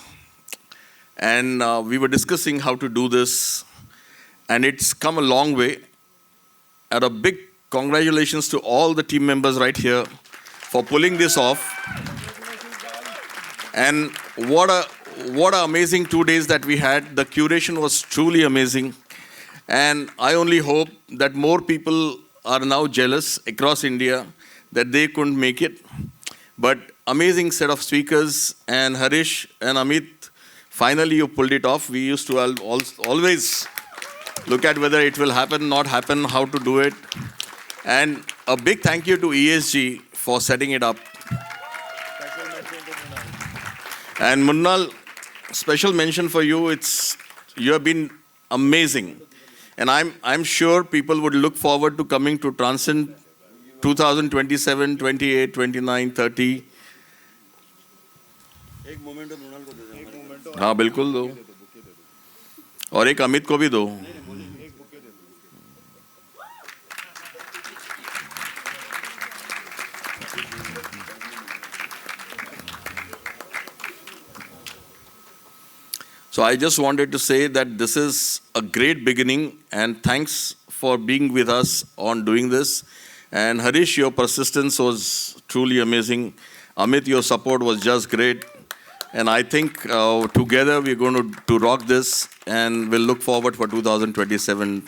Speaker 9: and we were discussing how to do this, and it's come a long way. And a big congratulations to all the team members right here for pulling this off. And what a amazing 2 days that we had. The curation was truly amazing, and I only hope that more people are now jealous across India that they couldn't make it. But amazing set of speakers, and Harish and Amit, finally you pulled it off. We used to always look at whether it will happen, not happen, how to do it. And a big thank you to ESG for setting it up. And Munnal, special mention for you. You have been amazing. And I'm sure people would look forward to coming to Transcend 2027, 28, 29, 30. हाँ बिल्कुल दो, और एक अमित को भी दो. So I just wanted to say that this is a great beginning, and thanks for being with us on doing this. And Harish, your persistence was truly amazing. Amit, your support was just great. And I think together we're going to rock this, and we'll look forward for 2027.